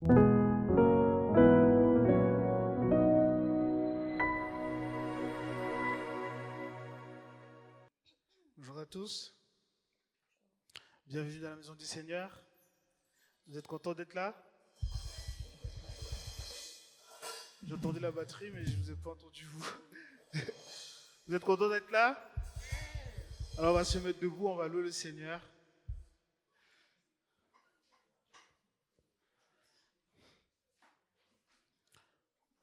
Bonjour à tous, bienvenue dans la maison du Seigneur. Vous êtes contents d'être là? J'ai entendu la batterie, mais je ne vous ai pas entendu vous. Vous êtes contents d'être là? Alors on va se mettre debout, on va louer le Seigneur.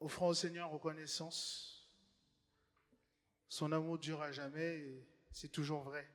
Offrons au Seigneur reconnaissance. Son amour dure à jamais et c'est toujours vrai.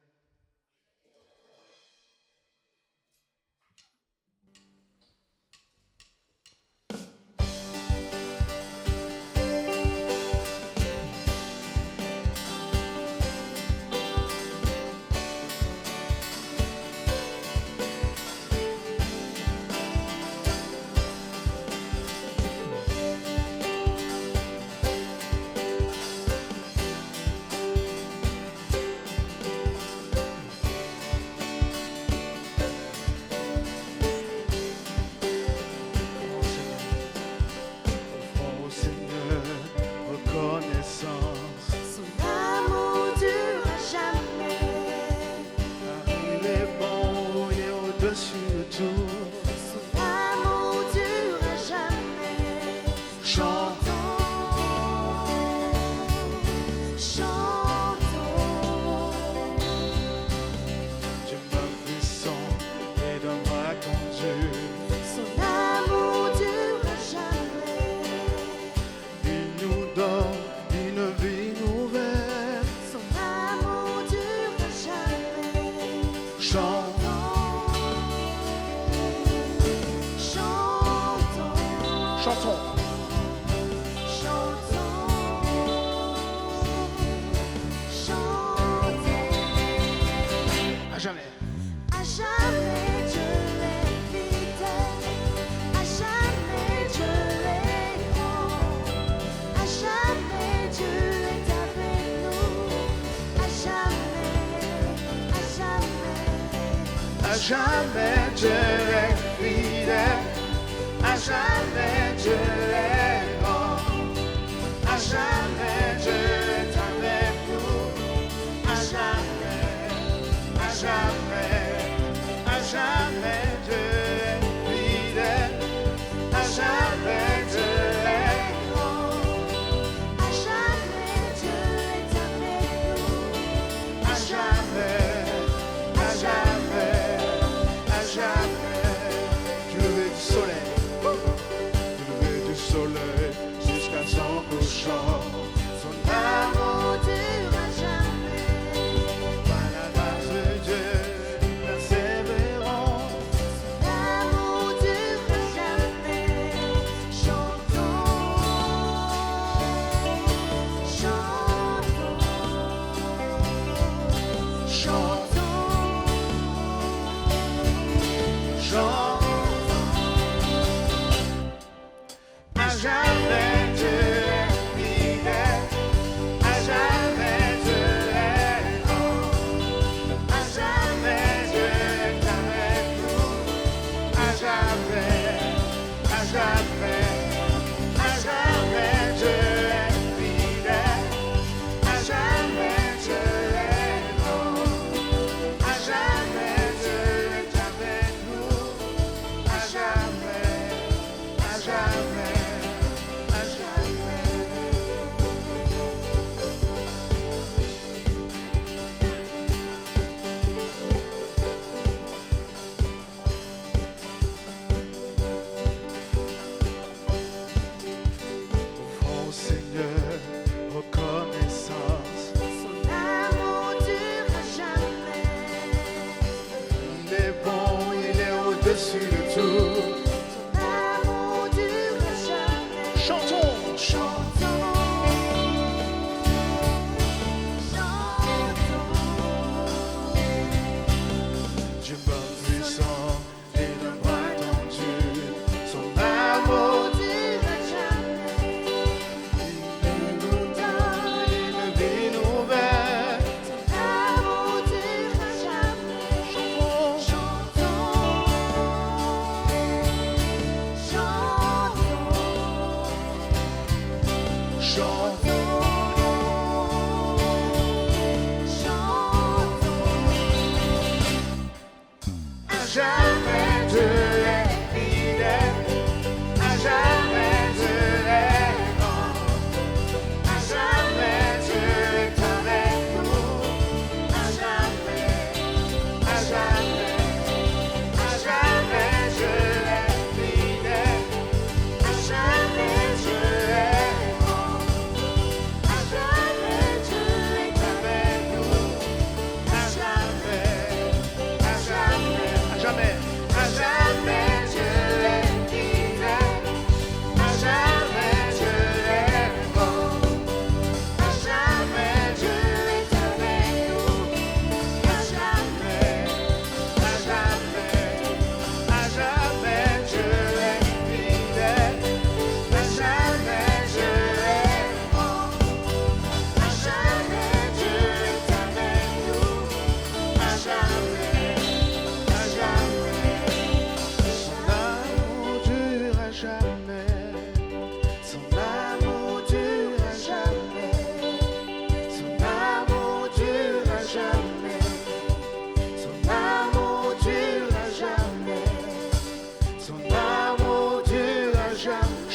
Jamais Dieu est fidèle, à jamais Dieu est bon, à jamais Dieu est avec nous, à jamais Dieu est fidèle, à jamais Dieu est bon, à jamais Dieu est avec nous, à jamais. Jamais.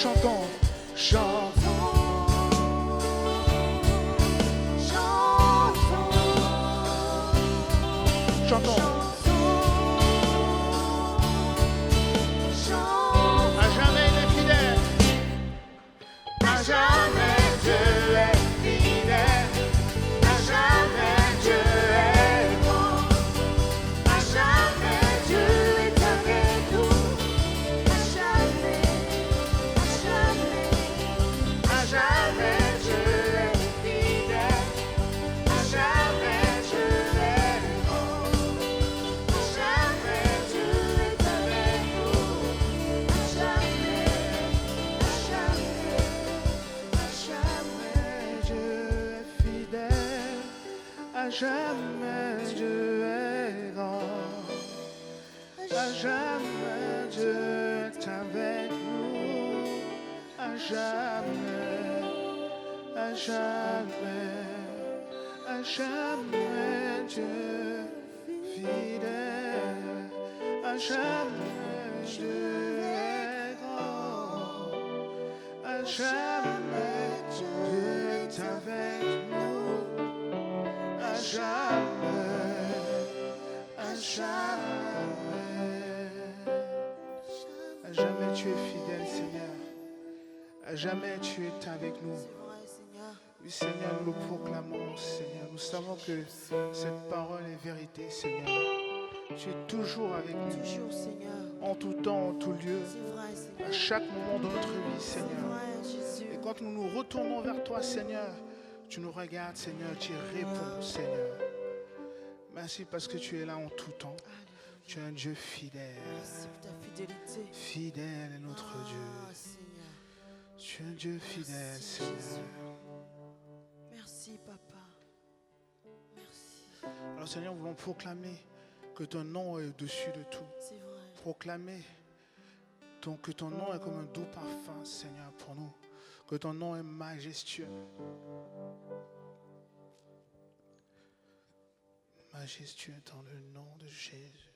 Chantons, chantons. Chantons. À jamais il est fidèle. À jamais Dieu est fidèle. À jamais Dieu est bon. À jamais Dieu est avec nous. À jamais, à jamais. À jamais Dieu est Fidèle. À jamais Dieu est bon. À jamais Dieu est avec nous. À jamais, à jamais. À jamais Dieu est fidèle. À jamais Dieu est grand. À jamais Dieu est avec nous. À jamais, à jamais, à jamais Dieu fidèle. À jamais Dieu est grand. À jamais Dieu est avec nous. À jamais, à jamais. À jamais tu es fidèle, Seigneur. À jamais tu es avec nous. Oui, Seigneur, nous le proclamons, Seigneur. Nous savons que cette parole est vérité, Seigneur. Tu es toujours avec nous, Toujours, Seigneur. en tout temps, en tout lieu, C'est vrai, Seigneur. à chaque moment de notre vie, C'est Seigneur. vrai, Jésus. Et quand nous nous retournons vers toi, Seigneur, tu nous regardes, Seigneur, tu réponds, Seigneur. Merci parce que tu es là en tout temps. Tu es un Dieu fidèle. Merci pour ta fidélité. Fidèle est notre Ah, Dieu. Seigneur. Tu es un Dieu fidèle, Merci, Seigneur. Jésus. Merci, Papa. Merci. Alors, Seigneur, nous voulons proclamer que ton nom est au-dessus de tout. C'est vrai. Proclamer que ton nom est comme un doux parfum, Seigneur, pour nous. Que ton nom est majestueux. Majestueux dans le nom de Jésus.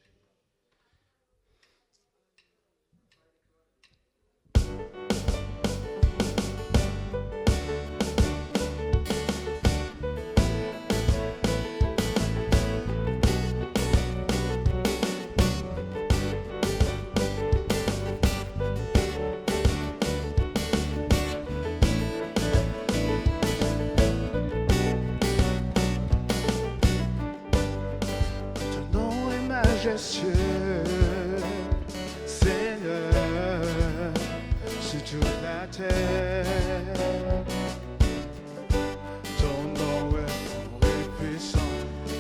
Ton nom est majestueux, Seigneur, sur toute la terre. Ton nom est fort et puissant,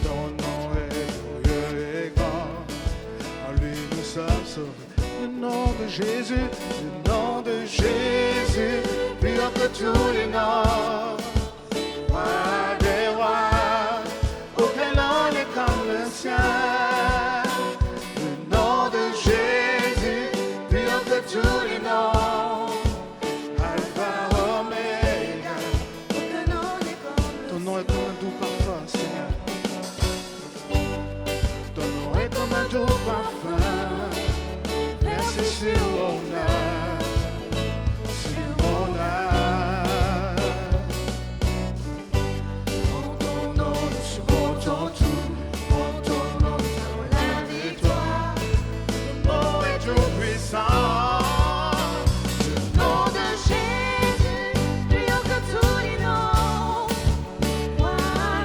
ton nom est glorieux et grand. En lui nous sommes sauvés. Le nom de Jésus, le nom de Jésus, plus haut que tous les noms. Roi des rois, aucun nom n'est comme le sien. Le nom de Jésus, plus haut que tous les noms. Alpha, Oméga, Aucun nom n'est comme ton nom est comme un doux parfum, Seigneur. Ton nom est comme un doux parfum, versé sur mon âme, sur mon âme. En ton nom, nous supportons tout. En ton nom, nous avons la victoire. Ton nom est tout puissant. Le nom de Jésus, plus haut que tous les noms. Roi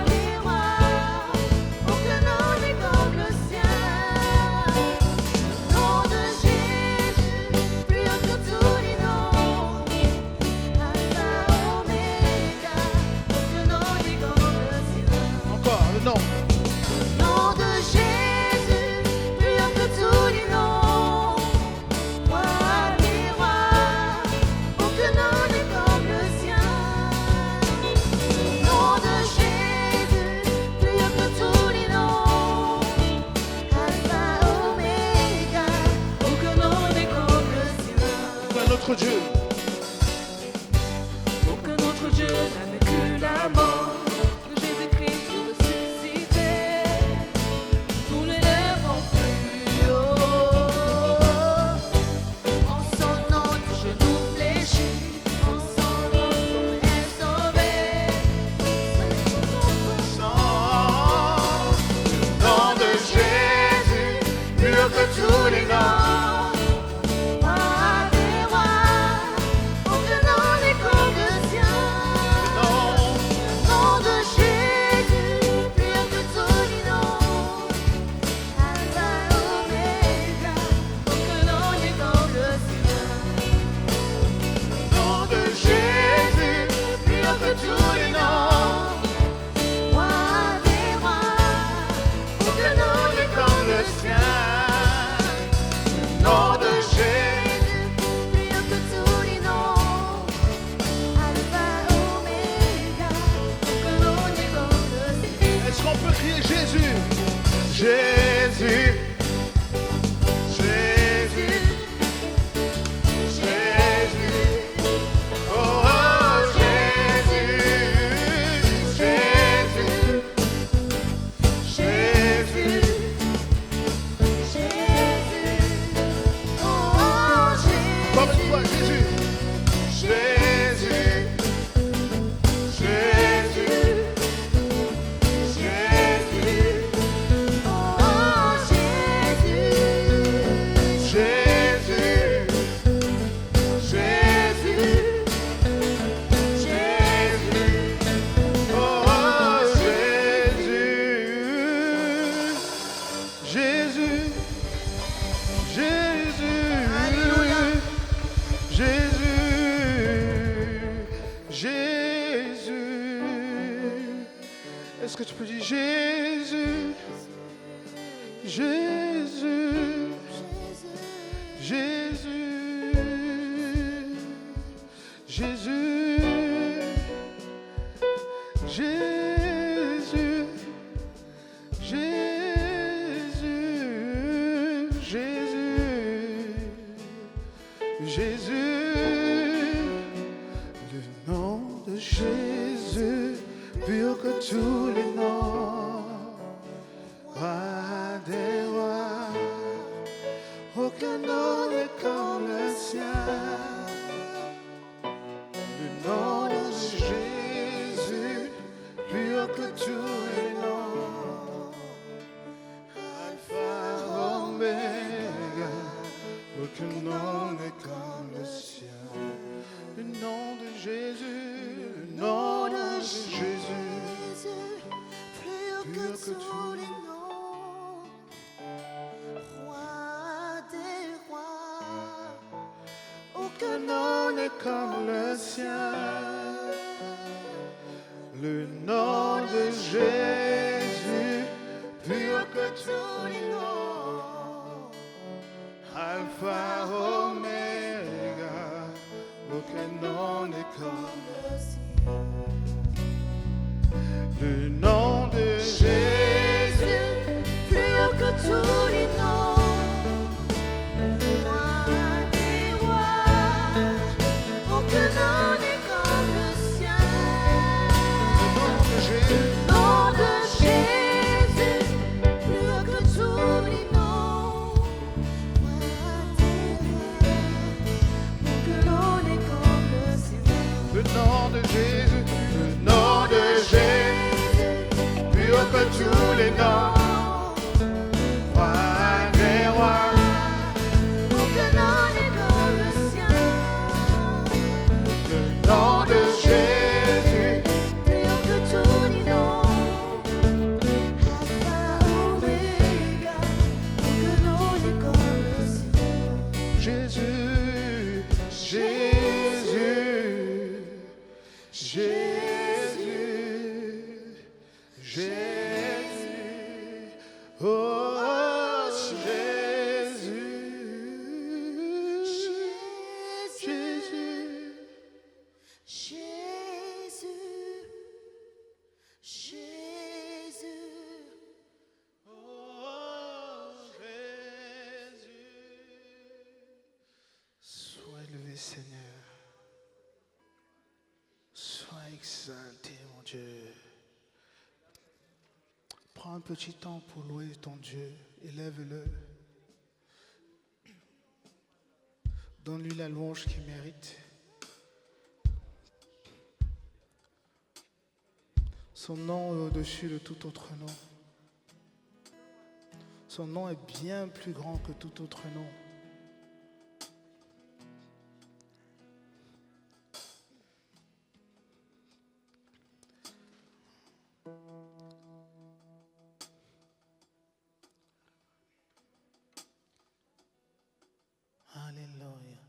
des rois, aucun nom n'est comme le sien. Le nom de Jésus, plus haut que tous les noms. Alpha, Oméga, aucun nom n'est comme le sien. Encore le nom. Nom de Jésus, plus haut que tous les noms. Roi des rois, aucun nom n'est comme le sien. Nom de Jésus, plus haut que tous les noms. Alpha, Oméga, aucun nom n'est comme le sien. Un autre Dieu. Aucun autre Dieu n'a vaincu la mort que Jésus-Christ pour ressusciter. Nous l'élèvons plus haut. En son nom, tous genoux fléchissent. Encore une fois, Jésus. Jésus. Jésus. Jésus. Oh Jésus. Jésus. Jésus. Jésus. Oh Jésus. Jésus. Jésus. Alléluia. Jésus. Jésus. Est-ce que tu peux dire Jésus? Jésus. Jésus. Jésus. Jésus. Jésus. Jésus. Jésus. Le nom de Jésus, plus que tous les noms. Roi des rois, aucun nom n'est comme le sien. Le nom de Jésus, plus haut que tous les noms. Alpha, Oméga, aucun nom n'est comme le sien. Le nom de Jésus, le nom de Jésus, Plus que tous les noms, roi des rois, aucun nom n'est comme le sien. Le nom de Jésus, plus haut que tous les noms. Alpha, Oméga, aucun nom n'est comme le sien. Le nom de Jésus, plus haut que tous les noms, roi des rois, aucun nom n'est comme le sien. nom de Jésus, Nom de Jésus, plus haut que tous les noms, roi des rois, aucun nom n'est comme le sien. le nom de Jésus, le nom de Jésus, plus haut que tous les noms. Roi des rois, Aucun nom n'est comme le sien. le nom de Jésus, Plus haut que tous les noms, Alpha, Oméga, aucun nom n'est comme le sien. Jésus, Jésus, Jésus, Jésus, oh Jésus, Jésus, Jésus, oh Jésus. Sois élevé, Seigneur. Sois exalté, mon Dieu. Prends un petit temps pour louer ton Dieu. Élève-le. Donne-lui la louange qu'il mérite. Son nom est au-dessus de tout autre nom. Son nom est bien plus grand que tout autre nom. Alléluia.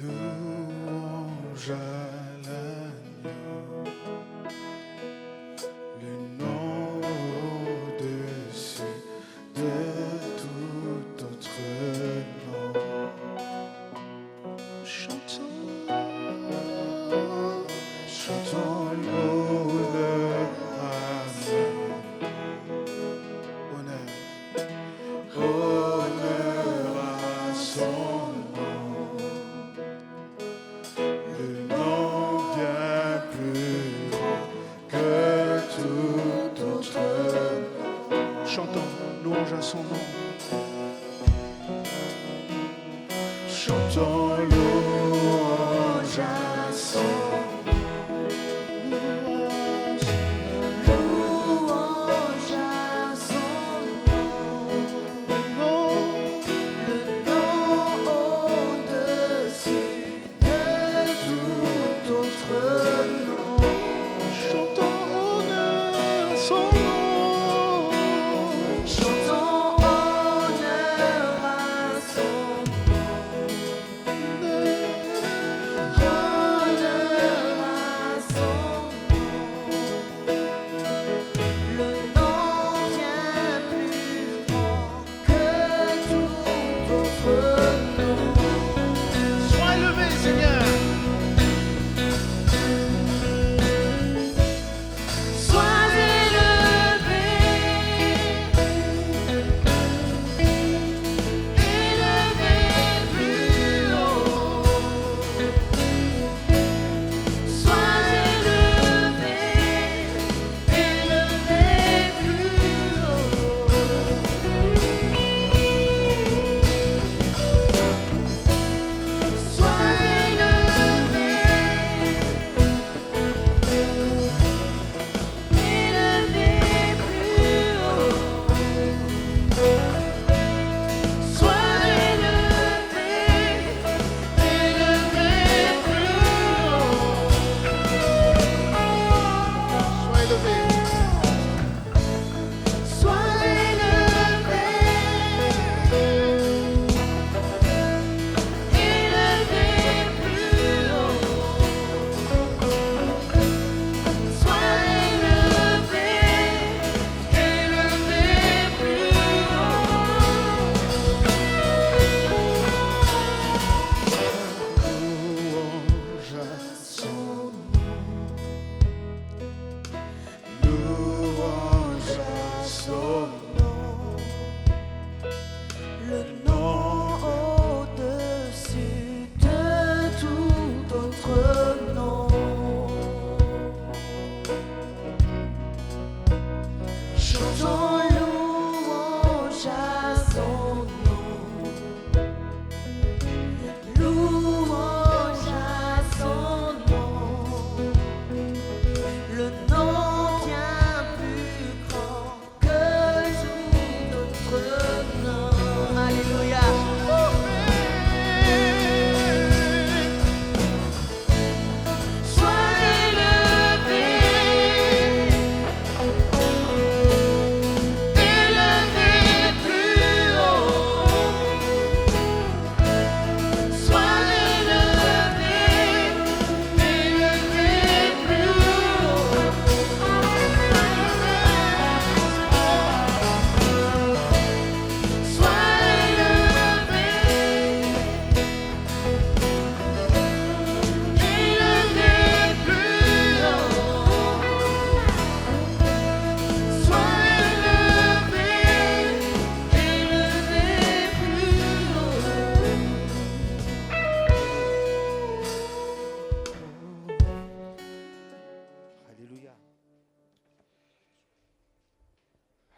Louange à l'agneau, le nom Chantons louange à son nom. Chantons louange à son Louange à son nom, le nom au-dessus de tout autre nom. Chantons honneur à son nom. Chantons honneur à son Sois élevé, Seigneur.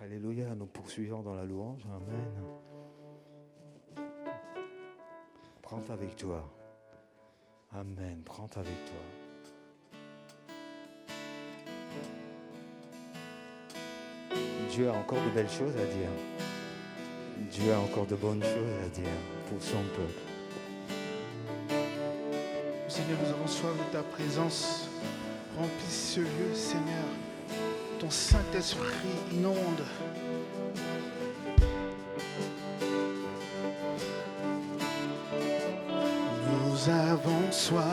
Alléluia, nous poursuivons dans la louange. Amen. Prends ta victoire. Amen. Prends ta victoire. Dieu a encore de belles choses à dire. Dieu a encore de bonnes choses à dire pour son peuple. Seigneur, nous avons soif de ta présence. Remplis ce lieu, Seigneur. Ton Saint-Esprit inonde. Nous avons soif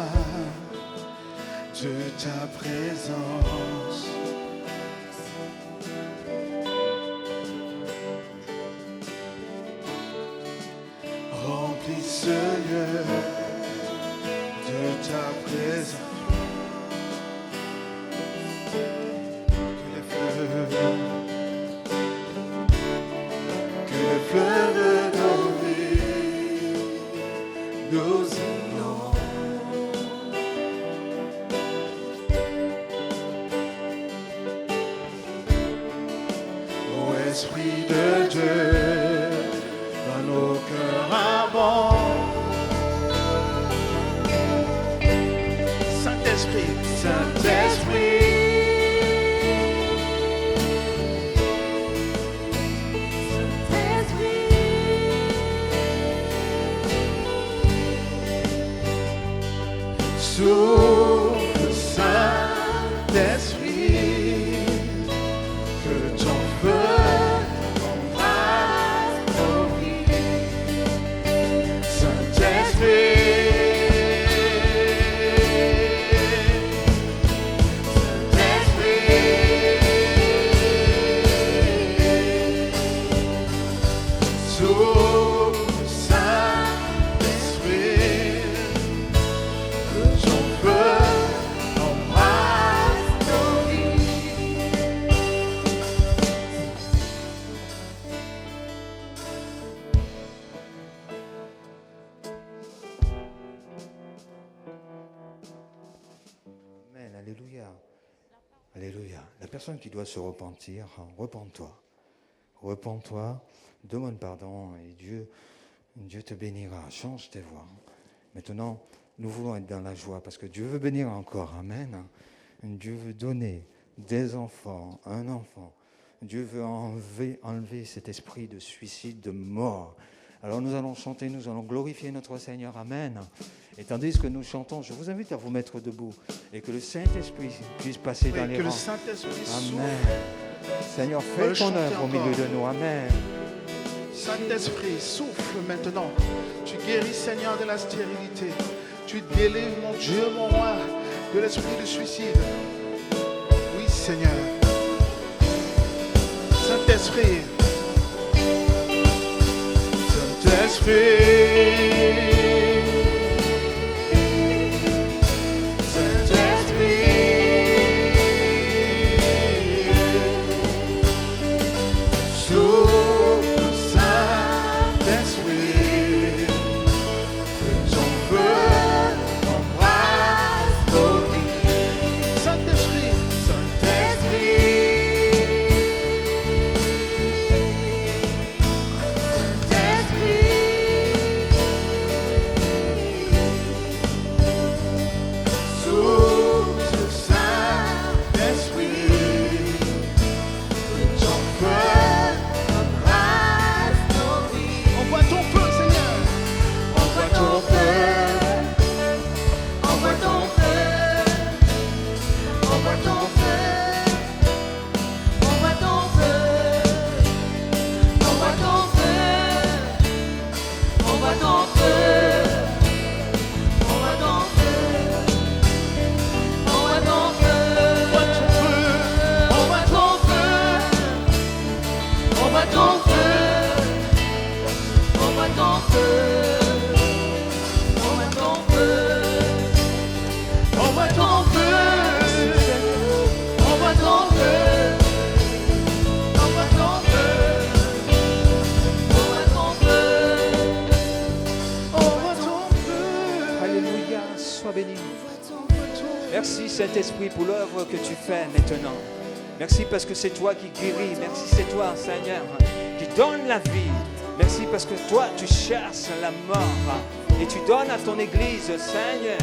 de ta présence. Remplis ce lieu de ta présence. Que le fleuve de nos vies nous inonde. Où est Saint-Esprit de Dieu, dans nos cœurs abonde. Saint-Esprit, Saint-Esprit, souffle Saint-Esprit, que ton feu embrase nos vies. Saint-Esprit, souffle Saint-Esprit, que ton feu embrase nos vies. Amen, alléluia. Alléluia. La personne qui doit se repentir, repens-toi. Repens-toi, demande pardon et Dieu te bénira. Change tes voies. Maintenant, nous voulons être dans la joie parce que Dieu veut bénir encore. Amen. Dieu veut donner des enfants, un enfant. Dieu veut enlever cet esprit de suicide, de mort. Alors nous allons chanter, nous allons glorifier notre Seigneur. Amen. Et tandis que nous chantons, je vous invite à vous mettre debout et que le Saint-Esprit puisse passer dans Oui, les que le rangs. Saint-Esprit souffle. Amen. Seigneur, fais ton chanter œuvre au milieu encore. de nous. Amen. Saint-Esprit, souffle maintenant. Tu guéris, Seigneur, de la stérilité. Tu délivres, mon Dieu, mon roi, de l'esprit de suicide. Oui, Seigneur. Saint-Esprit. Saint-Esprit. Alléluia, sois béni. Merci Saint-Esprit pour l'œuvre que tu fais maintenant. Merci parce que c'est toi qui guéris. Merci, c'est toi, Seigneur, qui donne la vie. Merci parce que toi, tu cherches la mort et tu donnes à ton Église, Seigneur.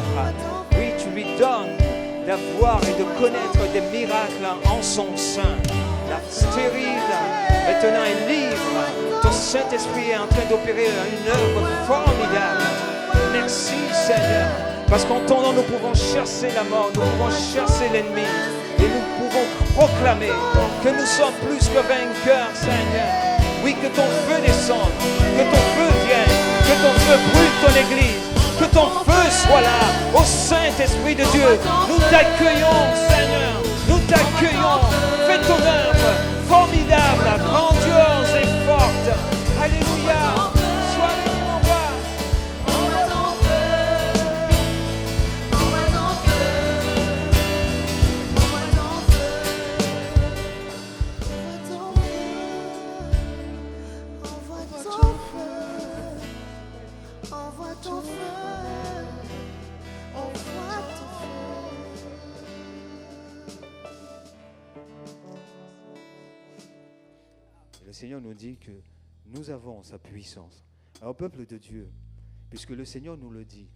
Oui, tu lui donnes d'avoir et de connaître des miracles en son sein. La stérile, maintenant, est libre. Ton Saint-Esprit est en train d'opérer une œuvre formidable. Merci, Seigneur, parce qu'en ton nom, nous pouvons chasser la mort, nous pouvons chasser l'ennemi et nous pouvons proclamer que nous sommes plus que vainqueurs, Seigneur. Oui, que ton feu descende, que ton feu vienne, que ton feu brûle ton Église, que ton feu soit là, ô Saint-Esprit de Dieu. Nous t'accueillons, Seigneur, nous t'accueillons. Fais ton œuvre formidable, grandiose et forte. Alléluia. Sois béni, mon roi. Envoie ton feu, envoie ton feu. Le Seigneur nous dit que nous avons sa puissance. Alors, peuple de Dieu, puisque le Seigneur nous le dit,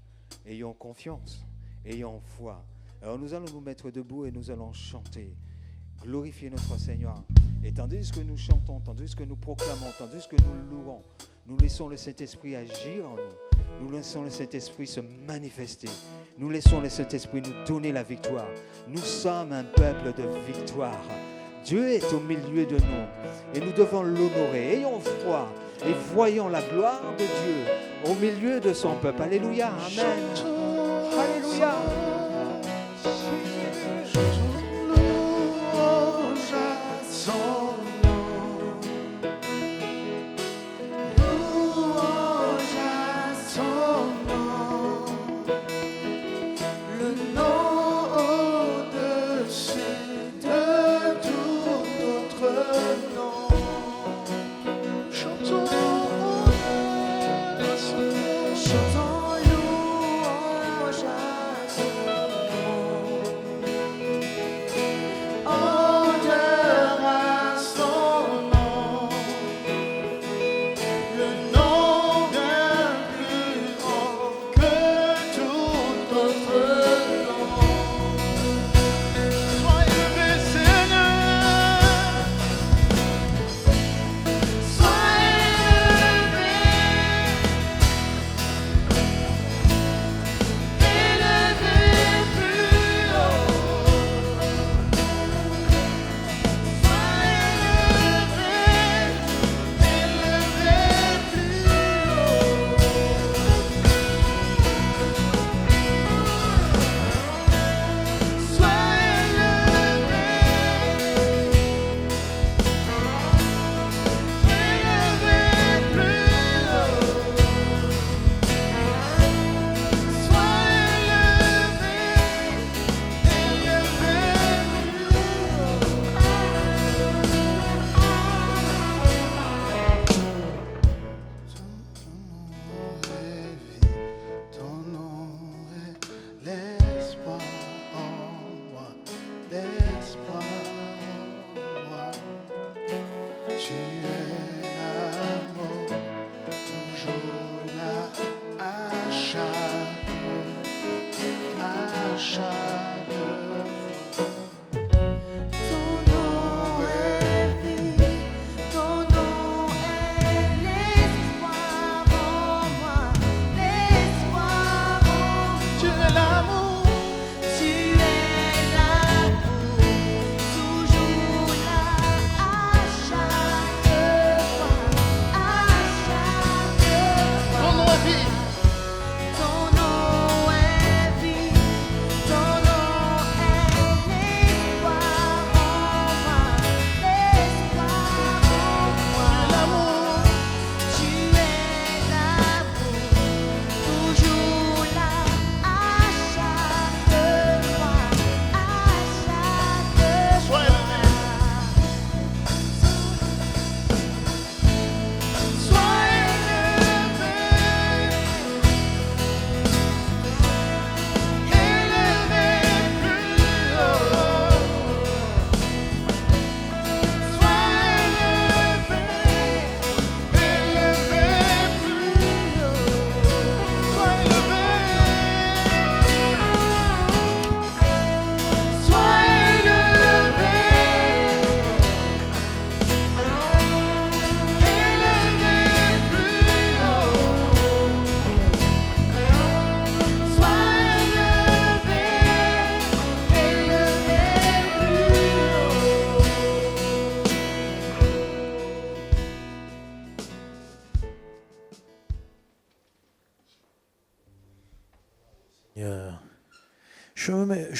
ayons confiance, ayons foi. Alors nous allons nous mettre debout et nous allons chanter, glorifier notre Seigneur. Et tandis que nous chantons, tandis que nous proclamons, tandis que nous louons, nous laissons le Saint-Esprit agir en nous. Nous laissons le Saint-Esprit se manifester. Nous laissons le Saint-Esprit nous donner la victoire. Nous sommes un peuple de victoire. Dieu est au milieu de nous et nous devons l'honorer. Ayons foi et voyons la gloire de Dieu au milieu de son peuple. Alléluia, amen. Alléluia.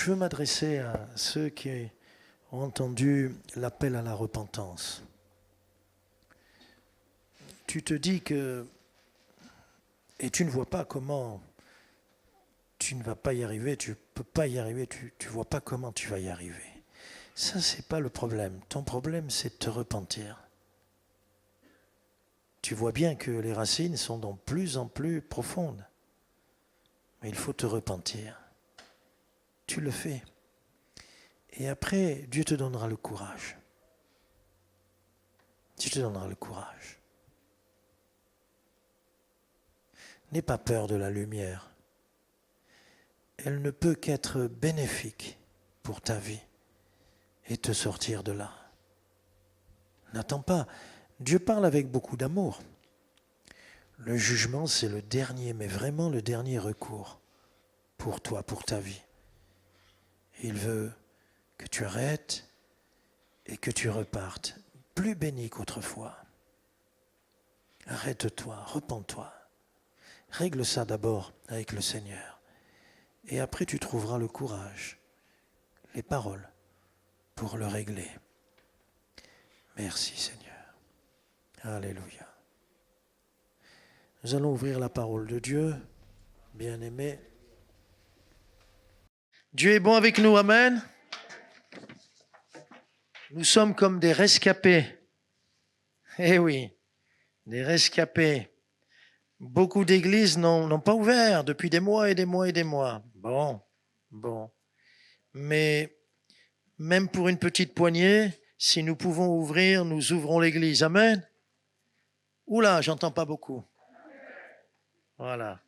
Je veux m'adresser à ceux qui ont entendu l'appel à la repentance. Tu te dis que, et tu ne vois pas comment tu ne vas pas y arriver, tu ne peux pas y arriver, tu ne vois pas comment tu vas y arriver. Ça, ce n'est pas le problème. Ton problème, c'est de te repentir. Tu vois bien que les racines sont de plus en plus profondes. Mais il faut te repentir. Tu le fais. Et après, Dieu te donnera le courage. Si te donnerai le courage. N'aie pas peur de la lumière. Elle ne peut qu'être bénéfique pour ta vie et te sortir de là. N'attends pas. Dieu parle avec beaucoup d'amour. Le jugement, c'est le dernier, mais vraiment le dernier recours pour toi, pour ta vie. Il veut que tu arrêtes et que tu repartes plus béni qu'autrefois. Arrête-toi, repens-toi. Règle ça d'abord avec le Seigneur. Et après, tu trouveras le courage, les paroles pour le régler. Merci Seigneur. Alléluia. Nous allons ouvrir la parole de Dieu, bien-aimés. Dieu est bon avec nous, amen. Nous sommes comme des rescapés. Eh oui, des rescapés. Beaucoup d'églises n'ont pas ouvert depuis des mois et des mois et des mois. Bon. Mais même pour une petite poignée, si nous pouvons ouvrir, nous ouvrons l'église. Amen. Oula, j'entends pas beaucoup. Voilà.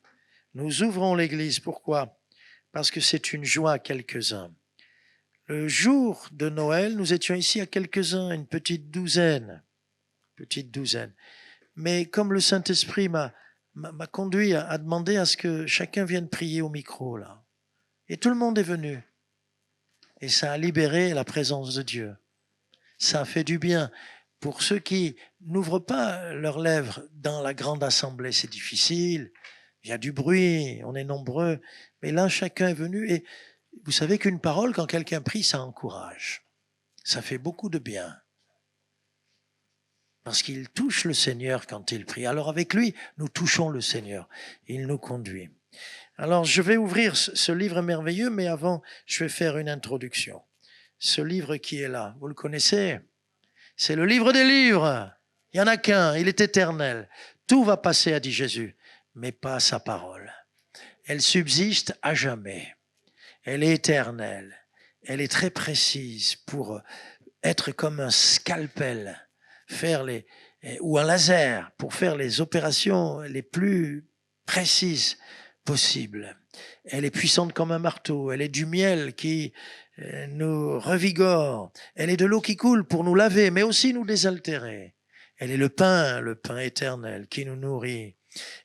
Nous ouvrons l'église. Pourquoi? Parce que c'est une joie à quelques-uns. Le jour de Noël, nous étions ici à quelques-uns, une petite douzaine. Mais comme le Saint-Esprit m'a conduit à demander à ce que chacun vienne prier au micro, là. Et tout le monde est venu. Et ça a libéré la présence de Dieu. Ça a fait du bien. Pour ceux qui n'ouvrent pas leurs lèvres dans la grande assemblée, c'est difficile. Il y a du bruit, on est nombreux. Mais là, chacun est venu. Et vous savez qu'une parole, quand quelqu'un prie, ça encourage. Ça fait beaucoup de bien. Parce qu'il touche le Seigneur quand il prie. Alors avec lui, nous touchons le Seigneur. Il nous conduit. Alors je vais ouvrir ce livre merveilleux, mais avant, je vais faire une introduction. Ce livre qui est là, vous le connaissez? C'est le livre des livres. Il n'y en a qu'un, il est éternel. Tout va passer, a dit Jésus, mais pas sa parole. Elle subsiste à jamais. Elle est éternelle. Elle est très précise pour être comme un scalpel, ou un laser, pour faire les opérations les plus précises possibles. Elle est puissante comme un marteau. Elle est du miel qui nous revigore. Elle est de l'eau qui coule pour nous laver, mais aussi nous désaltérer. Elle est le pain éternel qui nous nourrit.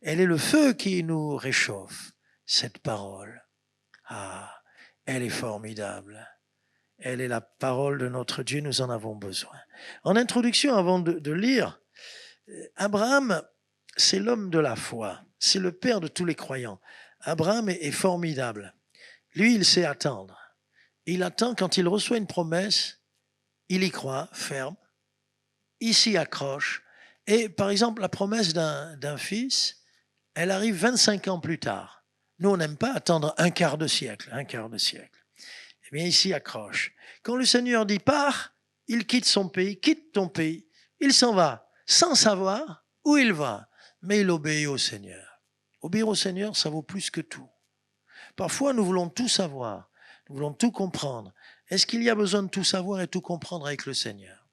Elle est le feu qui nous réchauffe. Cette parole, elle est formidable. Elle est la parole de notre Dieu, nous en avons besoin. En introduction, avant de lire, Abraham, c'est l'homme de la foi. C'est le père de tous les croyants. Abraham est formidable. Lui, il sait attendre. Il attend quand il reçoit une promesse, il y croit, ferme, il s'y accroche. Et par exemple, la promesse d'un fils, elle arrive 25 ans plus tard. Nous, on n'aime pas attendre un quart de siècle. Eh bien, il s'y accroche. Quand le Seigneur dit « pars », il quitte son pays, quitte ton pays. Il s'en va, sans savoir où il va, mais il obéit au Seigneur. Obéir au Seigneur, ça vaut plus que tout. Parfois, nous voulons tout savoir, nous voulons tout comprendre. Est-ce qu'il y a besoin de tout savoir et tout comprendre avec le Seigneur?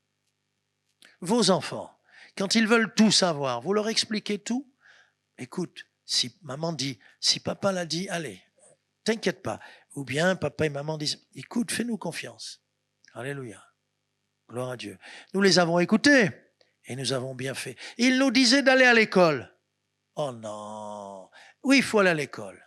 Vos enfants, quand ils veulent tout savoir, vous leur expliquez tout? Écoute, si maman dit, si papa l'a dit, allez, t'inquiète pas. Ou bien papa et maman disent, écoute, fais-nous confiance. Alléluia. Gloire à Dieu. Nous les avons écoutés et nous avons bien fait. Ils nous disaient d'aller à l'école. Oh non. Oui, il faut aller à l'école.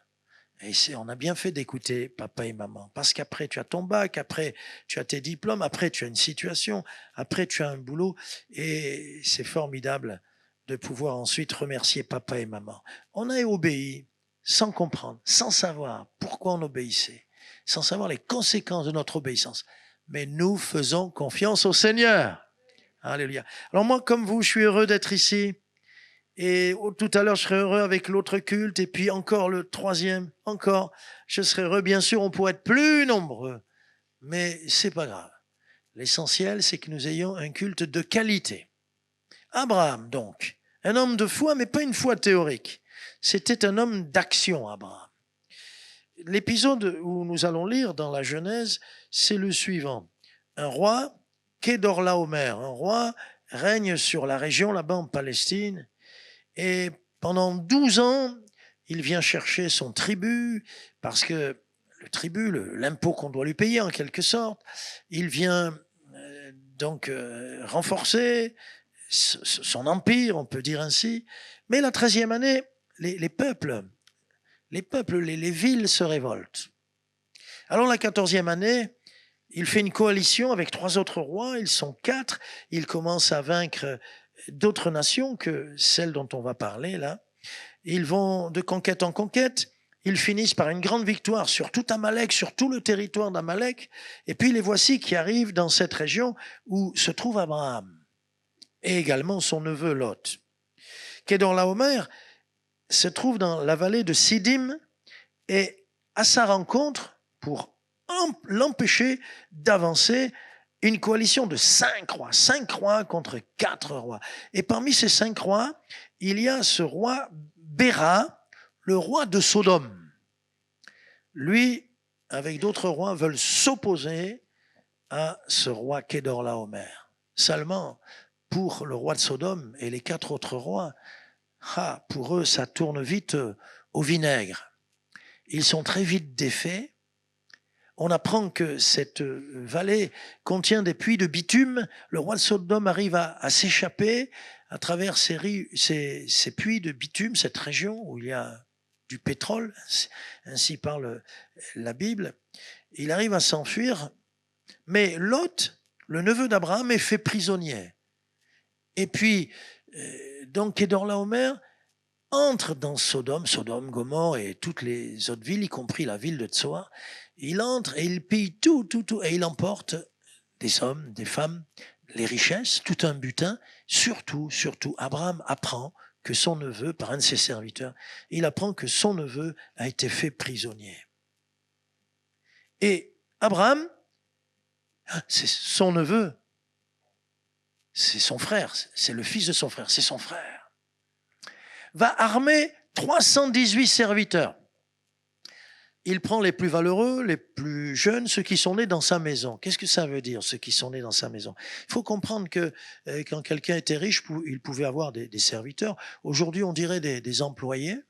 Et on a bien fait d'écouter papa et maman. Parce qu'après, tu as ton bac, après, tu as tes diplômes, après, tu as une situation, après, tu as un boulot. Et c'est formidable de pouvoir ensuite remercier papa et maman. On a obéi sans comprendre, sans savoir pourquoi on obéissait, sans savoir les conséquences de notre obéissance. Mais nous faisons confiance au Seigneur. Alléluia. Alors moi, comme vous, je suis heureux d'être ici. Et tout à l'heure, je serai heureux avec l'autre culte. Et puis encore le troisième, encore. Je serai heureux. Bien sûr, on pourrait être plus nombreux. Mais c'est pas grave. L'essentiel, c'est que nous ayons un culte de qualité. Abraham, donc. Un homme de foi, mais pas une foi théorique. C'était un homme d'action, Abraham. L'épisode où nous allons lire dans la Genèse, c'est le suivant. Un roi, Kedorlaomer, un roi règne sur la région là-bas en Palestine. Et pendant 12 ans, il vient chercher son tribut, parce que le tribut, l'impôt qu'on doit lui payer en quelque sorte, il vient renforcer son empire, on peut dire ainsi. Mais la 13e année, les peuples, les villes se révoltent. Alors la 14e année, il fait une coalition avec 3 autres rois, ils sont 4, il commence à vaincre d'autres nations que celles dont on va parler là. Ils vont de conquête en conquête, ils finissent par une grande victoire sur tout Amalek, sur tout le territoire d'Amalek, et puis les voici qui arrivent dans cette région où se trouve Abraham, et également son neveu Lot. Kedorlaomer se trouve dans la vallée de Siddim, et à sa rencontre, pour l'empêcher d'avancer, une coalition de 5 rois contre 4 rois. Et parmi ces 5 rois, il y a ce roi Béra, le roi de Sodome. Lui, avec d'autres rois, veulent s'opposer à ce roi Kedorlaomer. Seulement, pour le roi de Sodome et les 4 autres rois, pour eux, ça tourne vite au vinaigre. Ils sont très vite défaits. On apprend que cette vallée contient des puits de bitume. Le roi de Sodome arrive à s'échapper à travers ces puits de bitume, cette région où il y a du pétrole, ainsi parle la Bible. Il arrive à s'enfuir, mais Lot, le neveu d'Abraham, est fait prisonnier. Et puis, donc Kedorlaomer entre dans Sodome, Gomorrhe et toutes les autres villes, y compris la ville de Tsoar. Il entre et il pille tout, et il emporte des hommes, des femmes, les richesses, tout un butin. Surtout, Abraham apprend que son neveu, par un de ses serviteurs, il apprend que son neveu a été fait prisonnier. Et Abraham, c'est son neveu, c'est son frère, c'est le fils de son frère, c'est son frère, va armer 318 serviteurs. Il prend les plus valeureux, les plus jeunes, ceux qui sont nés dans sa maison. Qu'est-ce que ça veut dire, ceux qui sont nés dans sa maison? Il faut comprendre que quand quelqu'un était riche, il pouvait avoir des serviteurs. Aujourd'hui, on dirait des employés.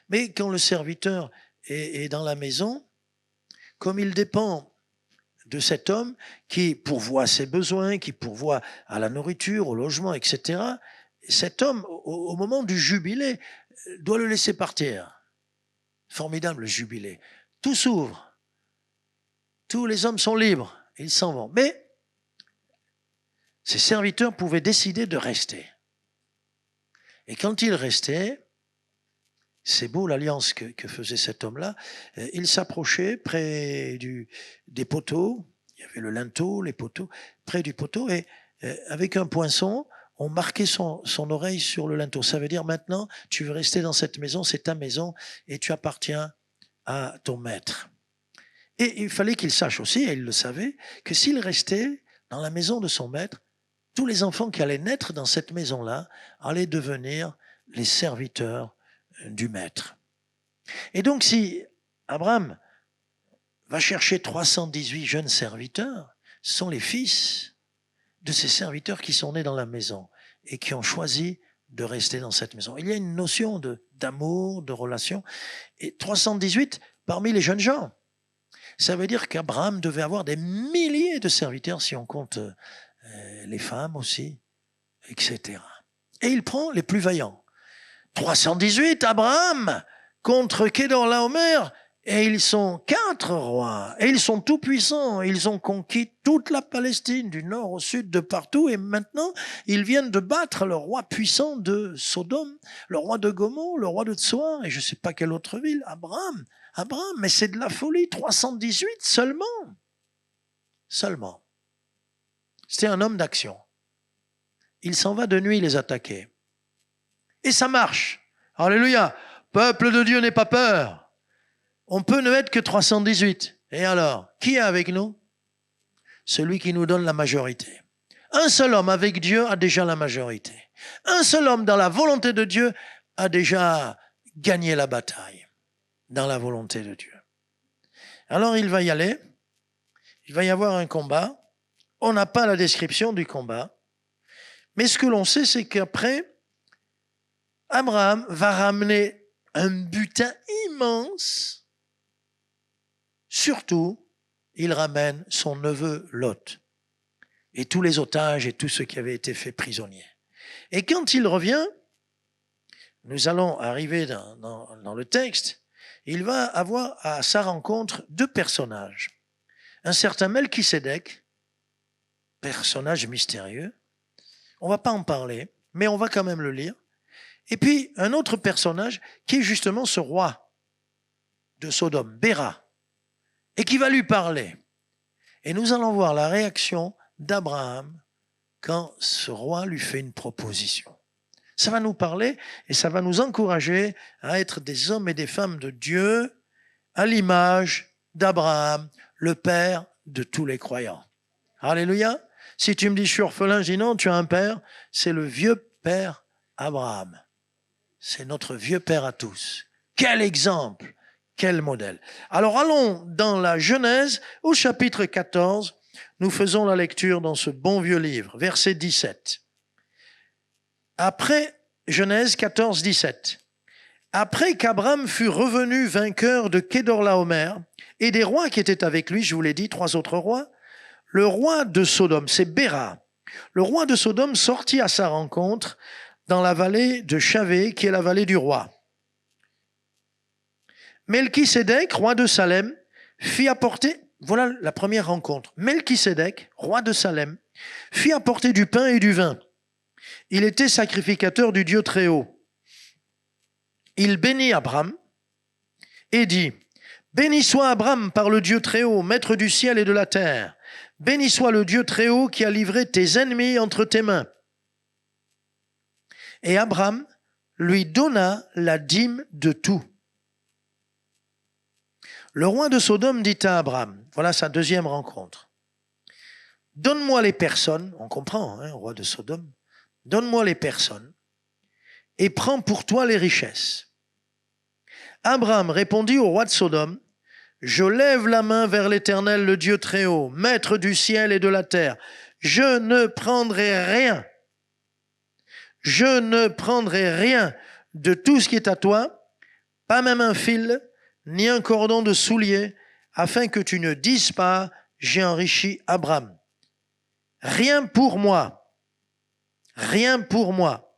Mais quand le serviteur est dans la maison, comme il dépend de cet homme qui pourvoit à ses besoins, qui pourvoit à la nourriture, au logement, etc., cet homme, au moment du jubilé, doit le laisser partir. Formidable jubilé. Tout s'ouvre. Tous les hommes sont libres. Ils s'en vont. Mais ces serviteurs pouvaient décider de rester. Et quand ils restaient, c'est beau l'alliance que faisait cet homme-là, il s'approchait près des poteaux. Il y avait le linteau, les poteaux, près du poteau. Et avec un poinçon, on marquait son oreille sur le linteau. Ça veut dire maintenant, tu veux rester dans cette maison, c'est ta maison et tu appartiens à ton maître. Et il fallait qu'il sache aussi, et il le savait, que s'il restait dans la maison de son maître, tous les enfants qui allaient naître dans cette maison-là allaient devenir les serviteurs du maître. Et donc si Abraham va chercher 318 jeunes serviteurs, ce sont les fils de ces serviteurs qui sont nés dans la maison et qui ont choisi de rester dans cette maison. Il y a une notion d'amour, de relation. Et 318 parmi les jeunes gens. Ça veut dire qu'Abraham devait avoir des milliers de serviteurs, si on compte les femmes aussi, etc. Et il prend les plus vaillants. 318, Abraham contre Kedorlaomer. Et ils sont 4 rois, et ils sont tout puissants, ils ont conquis toute la Palestine, du nord au sud, de partout, et maintenant, ils viennent de battre le roi puissant de Sodome, le roi de Gomorre, le roi de Tsoar, et je ne sais pas quelle autre ville, Abraham, mais c'est de la folie, 318 seulement. C'était un homme d'action. Il s'en va de nuit les attaquer. Et ça marche. Alléluia. Peuple de Dieu, n'aie pas peur. On peut ne être que 318. Et alors, qui est avec nous? Celui qui nous donne la majorité. Un seul homme avec Dieu a déjà la majorité. Un seul homme dans la volonté de Dieu a déjà gagné la bataille dans la volonté de Dieu. Alors il va y aller. Il va y avoir un combat. On n'a pas la description du combat. Mais ce que l'on sait, c'est qu'après, Abraham va ramener un butin immense. Surtout, il ramène son neveu Lot et tous les otages et tous ceux qui avaient été faits prisonniers. Et quand il revient, nous allons arriver dans le texte, il va avoir à sa rencontre deux personnages. Un certain Melchisédek, personnage mystérieux, on ne va pas en parler, mais on va quand même le lire. Et puis un autre personnage qui est justement ce roi de Sodome, Béra, et qui va lui parler. Et nous allons voir la réaction d'Abraham quand ce roi lui fait une proposition. Ça va nous parler et ça va nous encourager à être des hommes et des femmes de Dieu à l'image d'Abraham, le père de tous les croyants. Alléluia. Si tu me dis je suis orphelin, je dis non, tu as un père, c'est le vieux père Abraham. C'est notre vieux père à tous. Quel exemple, quel modèle. Alors allons dans la Genèse au chapitre 14. Nous faisons la lecture dans ce bon vieux livre, verset 17. Après, Genèse 14, 17. Après qu'Abraham fut revenu vainqueur de Kédorlaomer et des rois qui étaient avec lui, je vous l'ai dit, 3 autres rois, le roi de Sodome, c'est Béra, le roi de Sodome sortit à sa rencontre dans la vallée de Chavé, qui est la vallée du roi. Melchisédek, roi de Salem, fit apporter, voilà la première rencontre, Melchisédek, roi de Salem, fit apporter du pain et du vin. Il était sacrificateur du Dieu très haut. Il bénit Abraham et dit, « Béni soit Abraham par le Dieu très haut, maître du ciel et de la terre. Béni soit le Dieu très haut qui a livré tes ennemis entre tes mains. » Et Abraham lui donna la dîme de tout. Le roi de Sodome dit à Abraham, voilà sa deuxième rencontre, « Donne-moi les personnes, on comprend, roi de Sodome, donne-moi les personnes et prends pour toi les richesses. » Abraham répondit au roi de Sodome, « Je lève la main vers l'Éternel, le Dieu très haut, maître du ciel et de la terre. Je ne prendrai rien. Je ne prendrai rien de tout ce qui est à toi, pas même un fil, ni un cordon de soulier, afin que tu ne dises pas, j'ai enrichi Abraham. Rien pour moi. Rien pour moi. »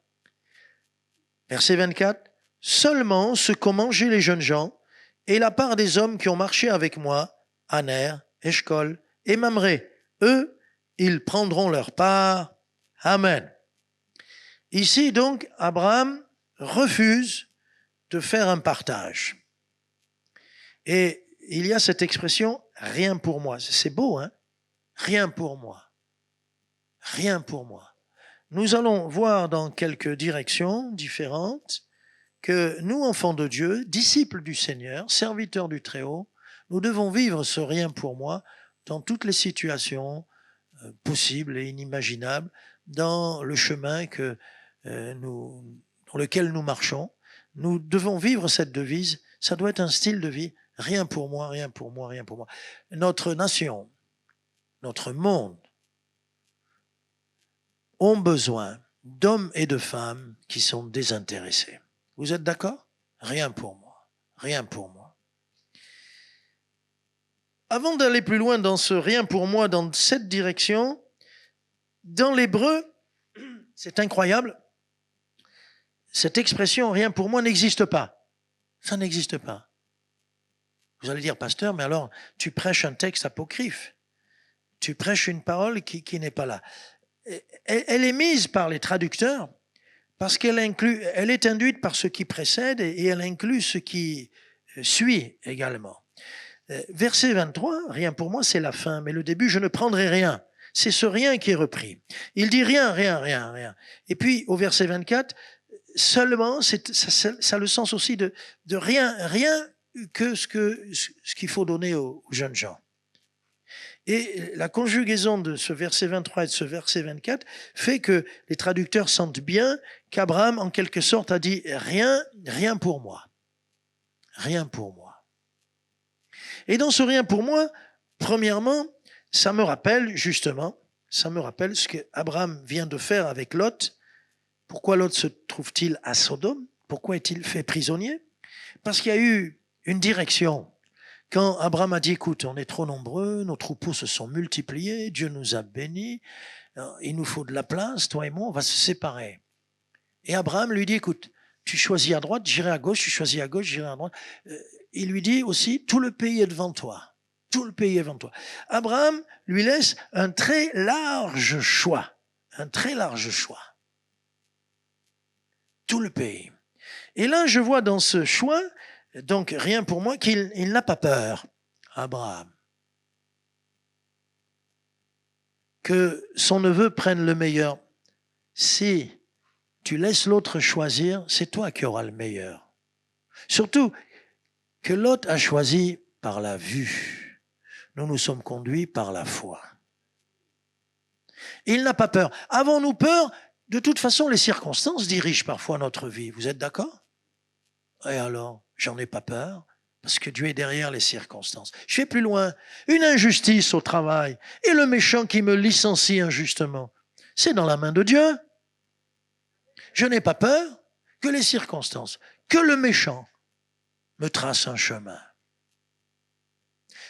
Verset 24. « Seulement ce qu'ont mangé les jeunes gens et la part des hommes qui ont marché avec moi, Aner, Eshcol et Mamré. Eux, ils prendront leur part. Amen. » Ici, donc, Abraham refuse de faire un partage. Et il y a cette expression, rien pour moi. C'est beau, hein? Rien pour moi. Rien pour moi. Nous allons voir dans quelques directions différentes que nous, enfants de Dieu, disciples du Seigneur, serviteurs du Très-Haut, nous devons vivre ce rien pour moi dans toutes les situations possibles et inimaginables, dans le chemin dans lequel nous marchons. Nous devons vivre cette devise. Ça doit être un style de vie. Rien pour moi, rien pour moi, rien pour moi. Notre nation, notre monde ont besoin d'hommes et de femmes qui sont désintéressés. Vous êtes d'accord? Rien pour moi, rien pour moi. Avant d'aller plus loin dans ce rien pour moi, dans cette direction, dans l'hébreu, c'est incroyable, cette expression rien pour moi n'existe pas. Ça n'existe pas. Vous allez dire, pasteur, mais alors tu prêches un texte apocryphe. Tu prêches une parole qui n'est pas là. Elle est mise par les traducteurs parce elle est induite par ce qui précède et elle inclut ce qui suit également. Verset 23, rien pour moi, c'est la fin, mais le début, je ne prendrai rien. C'est ce rien qui est repris. Il dit rien, rien, rien, rien. Et puis au verset 24, seulement, ça a le sens aussi de rien, rien que ce qu'il faut donner aux jeunes gens. Et la conjugaison de ce verset 23 et de ce verset 24 fait que les traducteurs sentent bien qu'Abraham, en quelque sorte, a dit rien, rien pour moi. Rien pour moi. Et dans ce rien pour moi, premièrement, ça me rappelle justement ça me rappelle ce qu'Abraham vient de faire avec Lot. Pourquoi Lot se trouve-t-il à Sodome? Pourquoi est-il fait prisonnier? Parce qu'il y a eu une direction. Quand Abraham a dit, écoute, on est trop nombreux, nos troupeaux se sont multipliés, Dieu nous a bénis, il nous faut de la place, toi et moi, on va se séparer. Et Abraham lui dit, écoute, tu choisis à droite, j'irai à gauche, tu choisis à gauche, j'irai à droite. Il lui dit aussi, tout le pays est devant toi. Tout le pays est devant toi. Abraham lui laisse un très large choix. Un très large choix. Tout le pays. Et là, je vois dans ce choix, donc rien pour moi, qu'il n'a pas peur, Abraham. Que son neveu prenne le meilleur. Si tu laisses l'autre choisir, c'est toi qui auras le meilleur. Surtout que Lot a choisi par la vue. Nous nous sommes conduits par la foi. Il n'a pas peur. Avons-nous peur? De toute façon, les circonstances dirigent parfois notre vie. Vous êtes d'accord? Et alors, j'en ai pas peur, parce que Dieu est derrière les circonstances. Je vais plus loin. Une injustice au travail, et le méchant qui me licencie injustement, c'est dans la main de Dieu. Je n'ai pas peur que les circonstances, que le méchant me trace un chemin.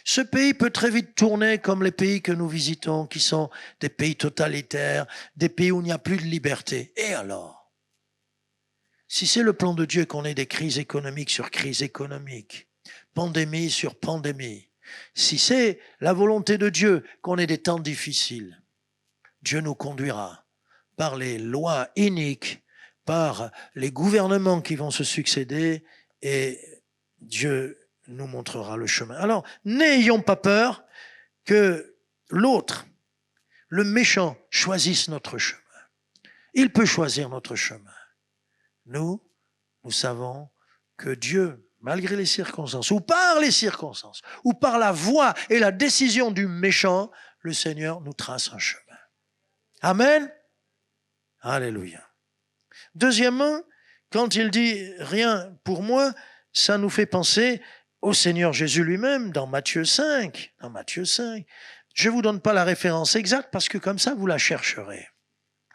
Ce pays peut très vite tourner comme les pays que nous visitons, qui sont des pays totalitaires, des pays où il n'y a plus de liberté. Et alors? Si c'est le plan de Dieu qu'on ait des crises économiques sur crises économiques, pandémie sur pandémie, si c'est la volonté de Dieu qu'on ait des temps difficiles, Dieu nous conduira par les lois iniques, par les gouvernements qui vont se succéder, et Dieu nous montrera le chemin. Alors, n'ayons pas peur que l'autre, le méchant, choisisse notre chemin. Il peut choisir notre chemin. Nous savons que Dieu, malgré les circonstances, ou par les circonstances, ou par la voix et la décision du méchant, le Seigneur nous trace un chemin. Amen. Alléluia. Deuxièmement, quand il dit « rien pour moi », ça nous fait penser au Seigneur Jésus lui-même dans Matthieu 5. Dans Matthieu 5. Je ne vous donne pas la référence exacte parce que comme ça, vous la chercherez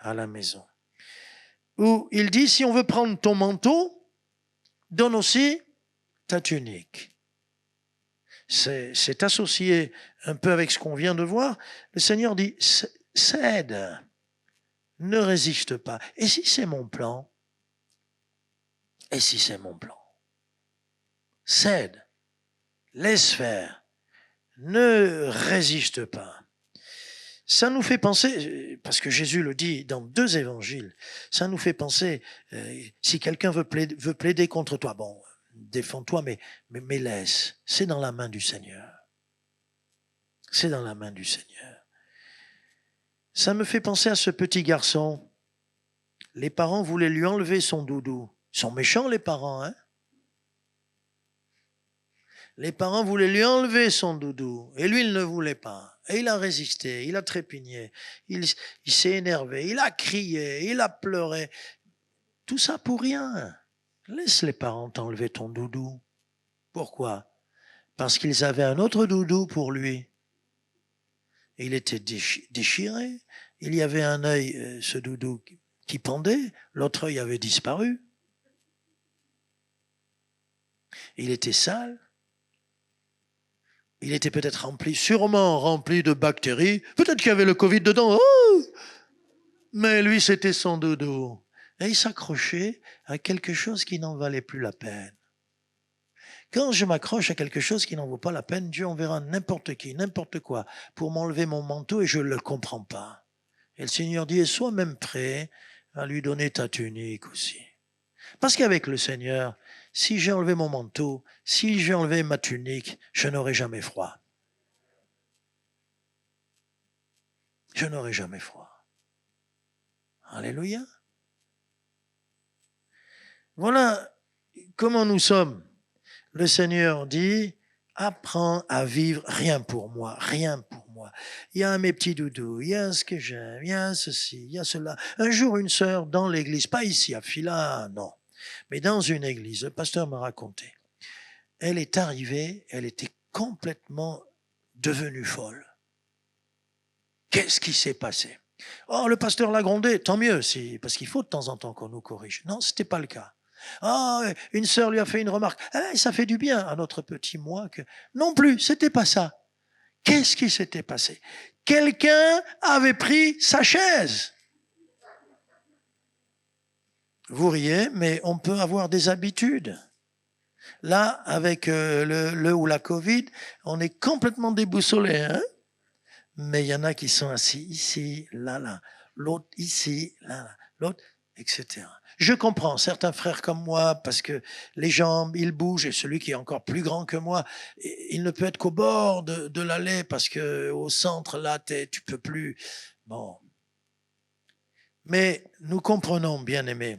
à la maison. Où il dit, si on veut prendre ton manteau, donne aussi ta tunique. C'est associé un peu avec ce qu'on vient de voir. Le Seigneur dit, cède, ne résiste pas. Et si c'est mon plan? Et si c'est mon plan? Cède, laisse faire, ne résiste pas. Ça nous fait penser, parce que Jésus le dit dans 2 évangiles, ça nous fait penser, si quelqu'un veut plaider contre toi, bon, défends-toi, mais laisse. C'est dans la main du Seigneur. C'est dans la main du Seigneur. Ça me fait penser à ce petit garçon. Les parents voulaient lui enlever son doudou. Ils sont méchants, les parents, hein? Les parents voulaient lui enlever son doudou et lui, il ne voulait pas. Et il a résisté, il a trépigné, il s'est énervé, il a crié, il a pleuré. Tout ça pour rien. Laisse les parents t'enlever ton doudou. Pourquoi? Parce qu'ils avaient un autre doudou pour lui. Il était déchiré. Il y avait un œil, ce doudou, qui pendait. L'autre œil avait disparu. Il était sale. Il était peut-être sûrement rempli de bactéries. Peut-être qu'il y avait le Covid dedans. Oh, mais lui, c'était son doudou. Et il s'accrochait à quelque chose qui n'en valait plus la peine. Quand je m'accroche à quelque chose qui n'en vaut pas la peine, Dieu enverra n'importe qui, n'importe quoi, pour m'enlever mon manteau et je ne le comprends pas. Et le Seigneur dit, sois même prêt à lui donner ta tunique aussi. Parce qu'avec le Seigneur, si j'ai enlevé mon manteau, si j'ai enlevé ma tunique, je n'aurai jamais froid. Je n'aurai jamais froid. Alléluia. Voilà comment nous sommes. Le Seigneur dit, apprends à vivre rien pour moi, rien pour moi. Il y a mes petits doudous, il y a ce que j'aime, il y a ceci, il y a cela. Un jour, une sœur dans l'église, pas ici à Fila, non, mais dans une église, le pasteur m'a raconté. Elle est arrivée, elle était complètement devenue folle. Qu'est-ce qui s'est passé? Oh, le pasteur l'a grondé, tant mieux, parce qu'il faut de temps en temps qu'on nous corrige. Non, ce n'était pas le cas. Ah, une sœur lui a fait une remarque. Ah, ça fait du bien à notre petit moi que... Non plus, c'était pas ça. Qu'est-ce qui s'était passé? Quelqu'un avait pris sa chaise. Vous riez, mais on peut avoir des habitudes. Là, avec le ou la Covid, on est complètement déboussolé, hein? Mais il y en a qui sont assis ici, là, l'autre ici, là, l'autre, etc. Je comprends certains frères comme moi, parce que les jambes, ils bougent, et celui qui est encore plus grand que moi, il ne peut être qu'au bord de l'allée, parce que au centre, là, tu peux plus. Bon. Mais nous comprenons, bien-aimés,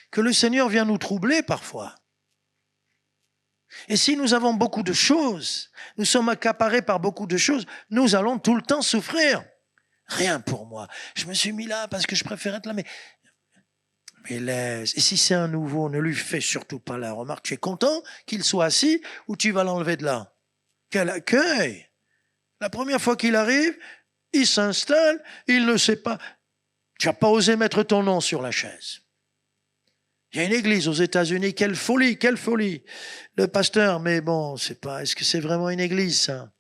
que le Seigneur vient nous troubler parfois. Et si nous avons beaucoup de choses, nous sommes accaparés par beaucoup de choses, nous allons tout le temps souffrir. Rien pour moi. Je me suis mis là parce que je préfère être là, mais laisse. Et si c'est un nouveau, ne lui fais surtout pas la remarque. Tu es content qu'il soit assis ou tu vas l'enlever de là? Quel accueil! La première fois qu'il arrive, il s'installe, il ne sait pas. Tu n'as pas osé mettre ton nom sur la chaise. Il y a une église aux États-Unis, quelle folie, quelle folie. Le pasteur, mais bon, c'est pas, est-ce que c'est vraiment une église, ça?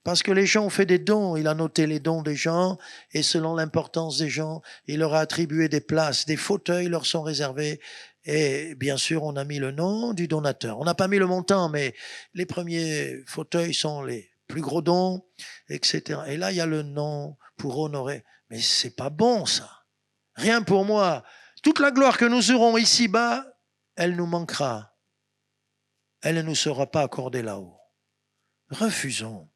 Parce que les gens ont fait des dons, il a noté les dons des gens, et selon l'importance des gens, il leur a attribué des places, des fauteuils leur sont réservés, et bien sûr, on a mis le nom du donateur. On n'a pas mis le montant, mais les premiers fauteuils sont les plus gros dons, etc. Et là, il y a le nom pour honorer. Mais c'est pas bon, ça. Rien pour moi. Toute la gloire que nous aurons ici-bas, elle nous manquera. Elle ne nous sera pas accordée là-haut. Refusons.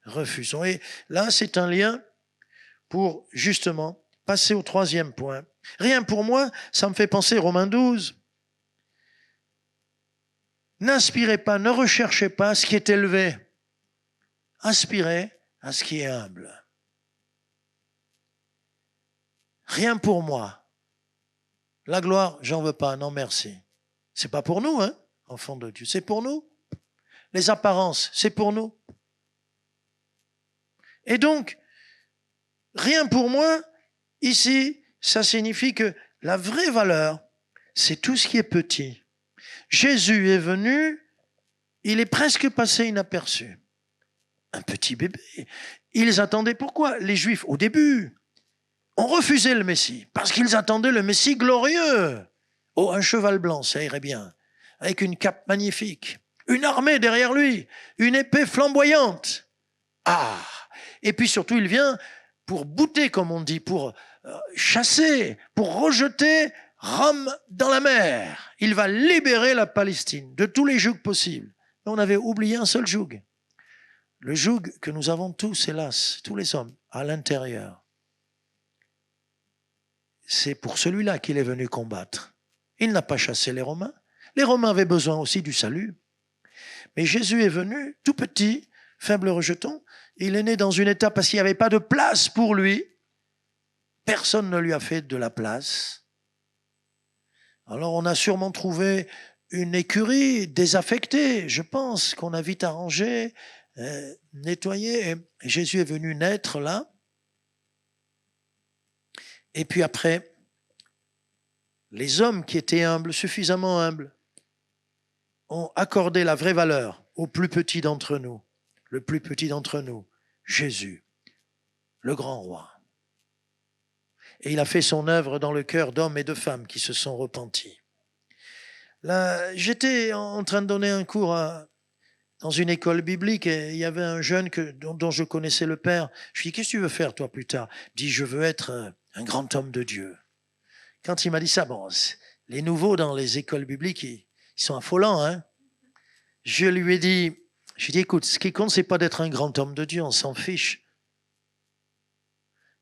Refusons. Et là, c'est un lien pour, justement, passer au troisième point. Rien pour moi, ça me fait penser Romains 12. N'aspirez pas, ne recherchez pas ce qui est élevé. Aspirez à ce qui est humble. Rien pour moi. La gloire, j'en veux pas, non merci. C'est pas pour nous, hein, enfants de Dieu, c'est pour nous. Les apparences, c'est pour nous. Et donc, rien pour moi, ici, ça signifie que la vraie valeur, c'est tout ce qui est petit. Jésus est venu, il est presque passé inaperçu. Un petit bébé. Ils attendaient pourquoi? Les Juifs, au début, ont refusé le Messie, parce qu'ils attendaient le Messie glorieux. Oh, un cheval blanc, ça irait bien, avec une cape magnifique, une armée derrière lui, une épée flamboyante. Ah! Et puis surtout, il vient pour bouter, comme on dit, pour chasser, pour rejeter Rome dans la mer. Il va libérer la Palestine de tous les jougs possibles. Mais on avait oublié un seul joug. Le joug que nous avons tous, hélas, tous les hommes, à l'intérieur. C'est pour celui-là qu'il est venu combattre. Il n'a pas chassé les Romains. Les Romains avaient besoin aussi du salut. Mais Jésus est venu, tout petit, faible rejeton. Il est né dans une étape parce qu'il n'y avait pas de place pour lui. Personne ne lui a fait de la place. Alors on a sûrement trouvé une écurie désaffectée, je pense, qu'on a vite arrangée, nettoyée. Et Jésus est venu naître là. Et puis après, les hommes qui étaient humbles, suffisamment humbles, ont accordé la vraie valeur au plus petit d'entre nous. Le plus petit d'entre nous, Jésus, le grand roi. Et il a fait son œuvre dans le cœur d'hommes et de femmes qui se sont repentis. Là, j'étais en train de donner un cours dans une école biblique et il y avait un jeune dont je connaissais le père. Je lui ai dit, qu'est-ce que tu veux faire toi plus tard? Il dit, je veux être un grand homme de Dieu. Quand il m'a dit ça, bon, les nouveaux dans les écoles bibliques, ils sont affolants, hein. Je lui ai dit, écoute, ce qui compte, c'est pas d'être un grand homme de Dieu, on s'en fiche.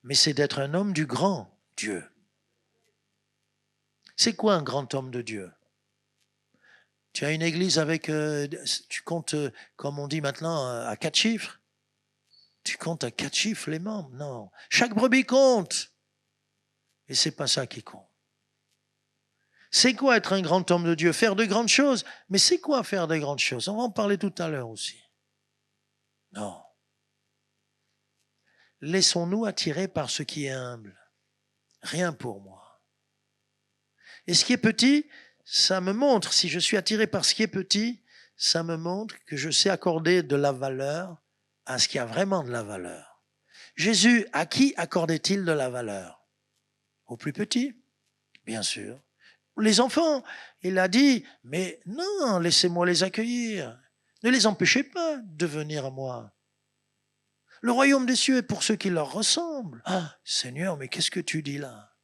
Mais c'est d'être un homme du grand Dieu. C'est quoi un grand homme de Dieu? Tu as une église avec, tu comptes, comme on dit maintenant, à 4 chiffres. Tu comptes à 4 chiffres les membres? Non. Chaque brebis compte. Et c'est pas ça qui compte. C'est quoi être un grand homme de Dieu? Faire de grandes choses. Mais c'est quoi faire de grandes choses? On va en parler tout à l'heure aussi. Non. laissons-nous attirer par ce qui est humble. Rien pour moi. Et ce qui est petit, ça me montre, si je suis attiré par ce qui est petit, ça me montre que je sais accorder de la valeur à ce qui a vraiment de la valeur. Jésus, à qui accordait-il de la valeur? Aux plus petits, bien sûr. Les enfants, il a dit, mais non, laissez-moi les accueillir. Ne les empêchez pas de venir à moi. Le royaume des cieux est pour ceux qui leur ressemblent. Ah, Seigneur, mais qu'est-ce que tu dis là?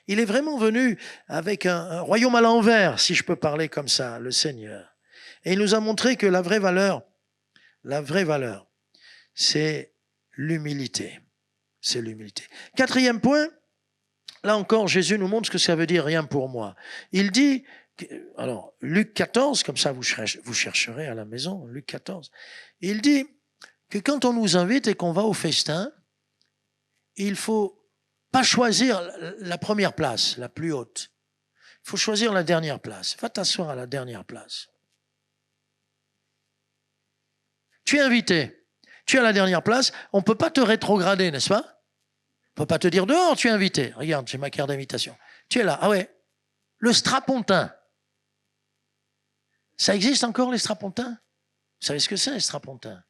Il est vraiment venu avec un royaume à l'envers, si je peux parler comme ça, le Seigneur. Et il nous a montré que la vraie valeur, c'est l'humilité. C'est l'humilité. Quatrième point, là encore, Jésus nous montre ce que ça veut dire rien pour moi. Il dit, alors Luc 14, comme ça vous chercherez à la maison, Luc 14, il dit que quand on nous invite et qu'on va au festin, il faut pas choisir la première place, la plus haute. Il faut choisir la dernière place. Va t'asseoir à la dernière place. Tu es invité. Tu es à la dernière place. On ne peut pas te rétrograder, n'est-ce pas? On ne peut pas te dire dehors, tu es invité. Regarde, j'ai ma carte d'invitation. Tu es là. Ah ouais. Le strapontin. Ça existe encore, les strapontins? Vous savez ce que c'est, les strapontins?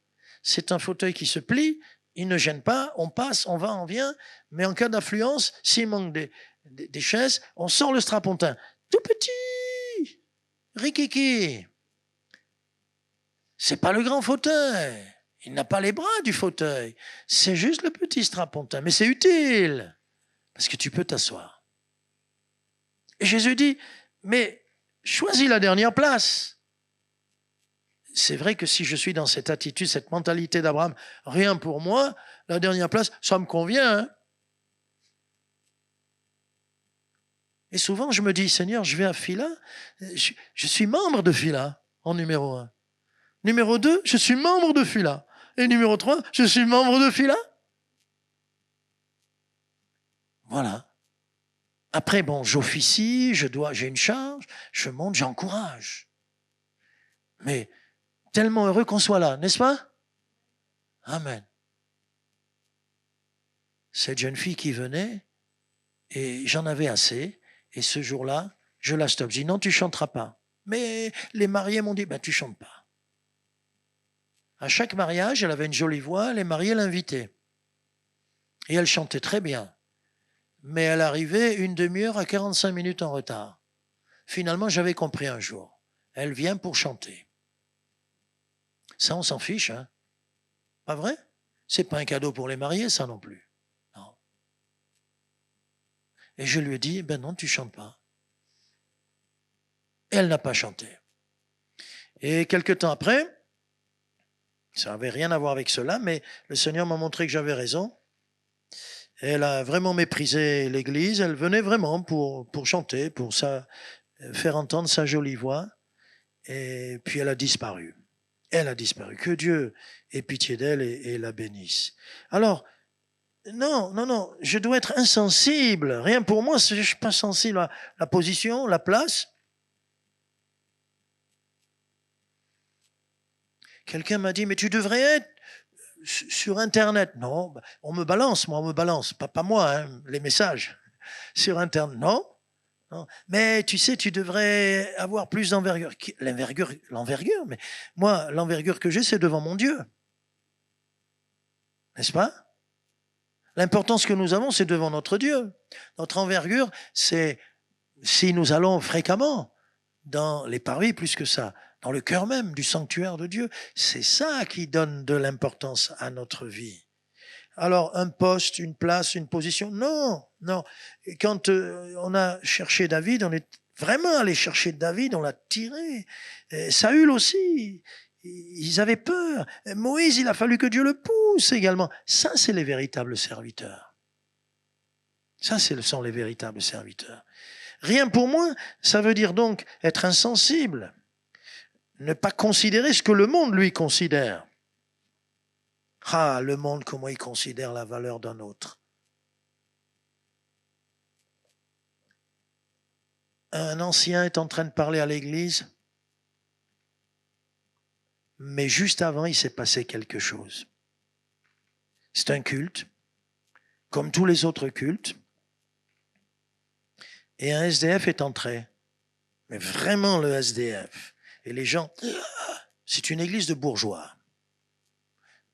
C'est un fauteuil qui se plie. Il ne gêne pas, on passe, on va, on vient, mais en cas d'affluence, s'il manque des chaises, on sort le strapontin. Tout petit, rikiki. C'est pas le grand fauteuil. Il n'a pas les bras du fauteuil. C'est juste le petit strapontin. Mais c'est utile, parce que tu peux t'asseoir. Et Jésus dit, mais choisis la dernière place. C'est vrai que si je suis dans cette attitude, cette mentalité d'Abraham, rien pour moi, la dernière place, ça me convient. Hein? Et souvent, je me dis, Seigneur, je vais à Fila, je suis membre de Fila, en numéro 1. Numéro 2, je suis membre de Fila. Et numéro 3, je suis membre de Fila. Voilà. Après, bon, j'officie, j'ai une charge, je monte, j'encourage. Mais tellement heureux qu'on soit là, n'est-ce pas? Amen. Cette jeune fille qui venait, et j'en avais assez, et ce jour-là, je la stoppe. Je dis, non, tu chanteras pas. Mais les mariés m'ont dit, ben, tu chantes pas. À chaque mariage, elle avait une jolie voix, les mariés l'invitaient. Et elle chantait très bien. Mais elle arrivait une demi-heure à 45 minutes en retard. Finalement, j'avais compris un jour. Elle vient pour chanter. Ça, on s'en fiche, hein? Pas vrai? C'est pas un cadeau pour les mariés, ça non plus. Non. Et je lui ai dit, ben non, tu chantes pas. Et elle n'a pas chanté. Et quelque temps après, ça n'avait rien à voir avec cela, mais le Seigneur m'a montré que j'avais raison. Elle a vraiment méprisé l'église. Elle venait vraiment pour chanter, pour faire entendre sa jolie voix. Et puis elle a disparu. Elle a disparu. Que Dieu ait pitié d'elle et la bénisse. Alors, non, je dois être insensible. Rien pour moi, je ne suis pas sensible à la position, la place. Quelqu'un m'a dit, mais tu devrais être sur Internet. Non, on me balance, pas moi, hein, les messages. Sur Internet, non. Mais tu sais, tu devrais avoir plus d'envergure. L'envergure, mais moi, l'envergure que j'ai, c'est devant mon Dieu. N'est-ce pas? L'importance que nous avons, c'est devant notre Dieu. Notre envergure, c'est si nous allons fréquemment dans les parvis, plus que ça, dans le cœur même du sanctuaire de Dieu. C'est ça qui donne de l'importance à notre vie. Alors, un poste, une place, une position, non. Quand on a cherché David, on est vraiment allé chercher David, on l'a tiré. Et Saül aussi, ils avaient peur. Et Moïse, il a fallu que Dieu le pousse également. Ça, c'est les véritables serviteurs. Ça, ce sont les véritables serviteurs. Rien pour moi, ça veut dire donc être insensible. Ne pas considérer ce que le monde, lui, considère. Ah, le monde, comment il considère la valeur d'un autre. Un ancien est en train de parler à l'église, mais juste avant, il s'est passé quelque chose. C'est un culte, comme tous les autres cultes. Et un SDF est entré. Mais vraiment le SDF. Et les gens, c'est une église de bourgeois.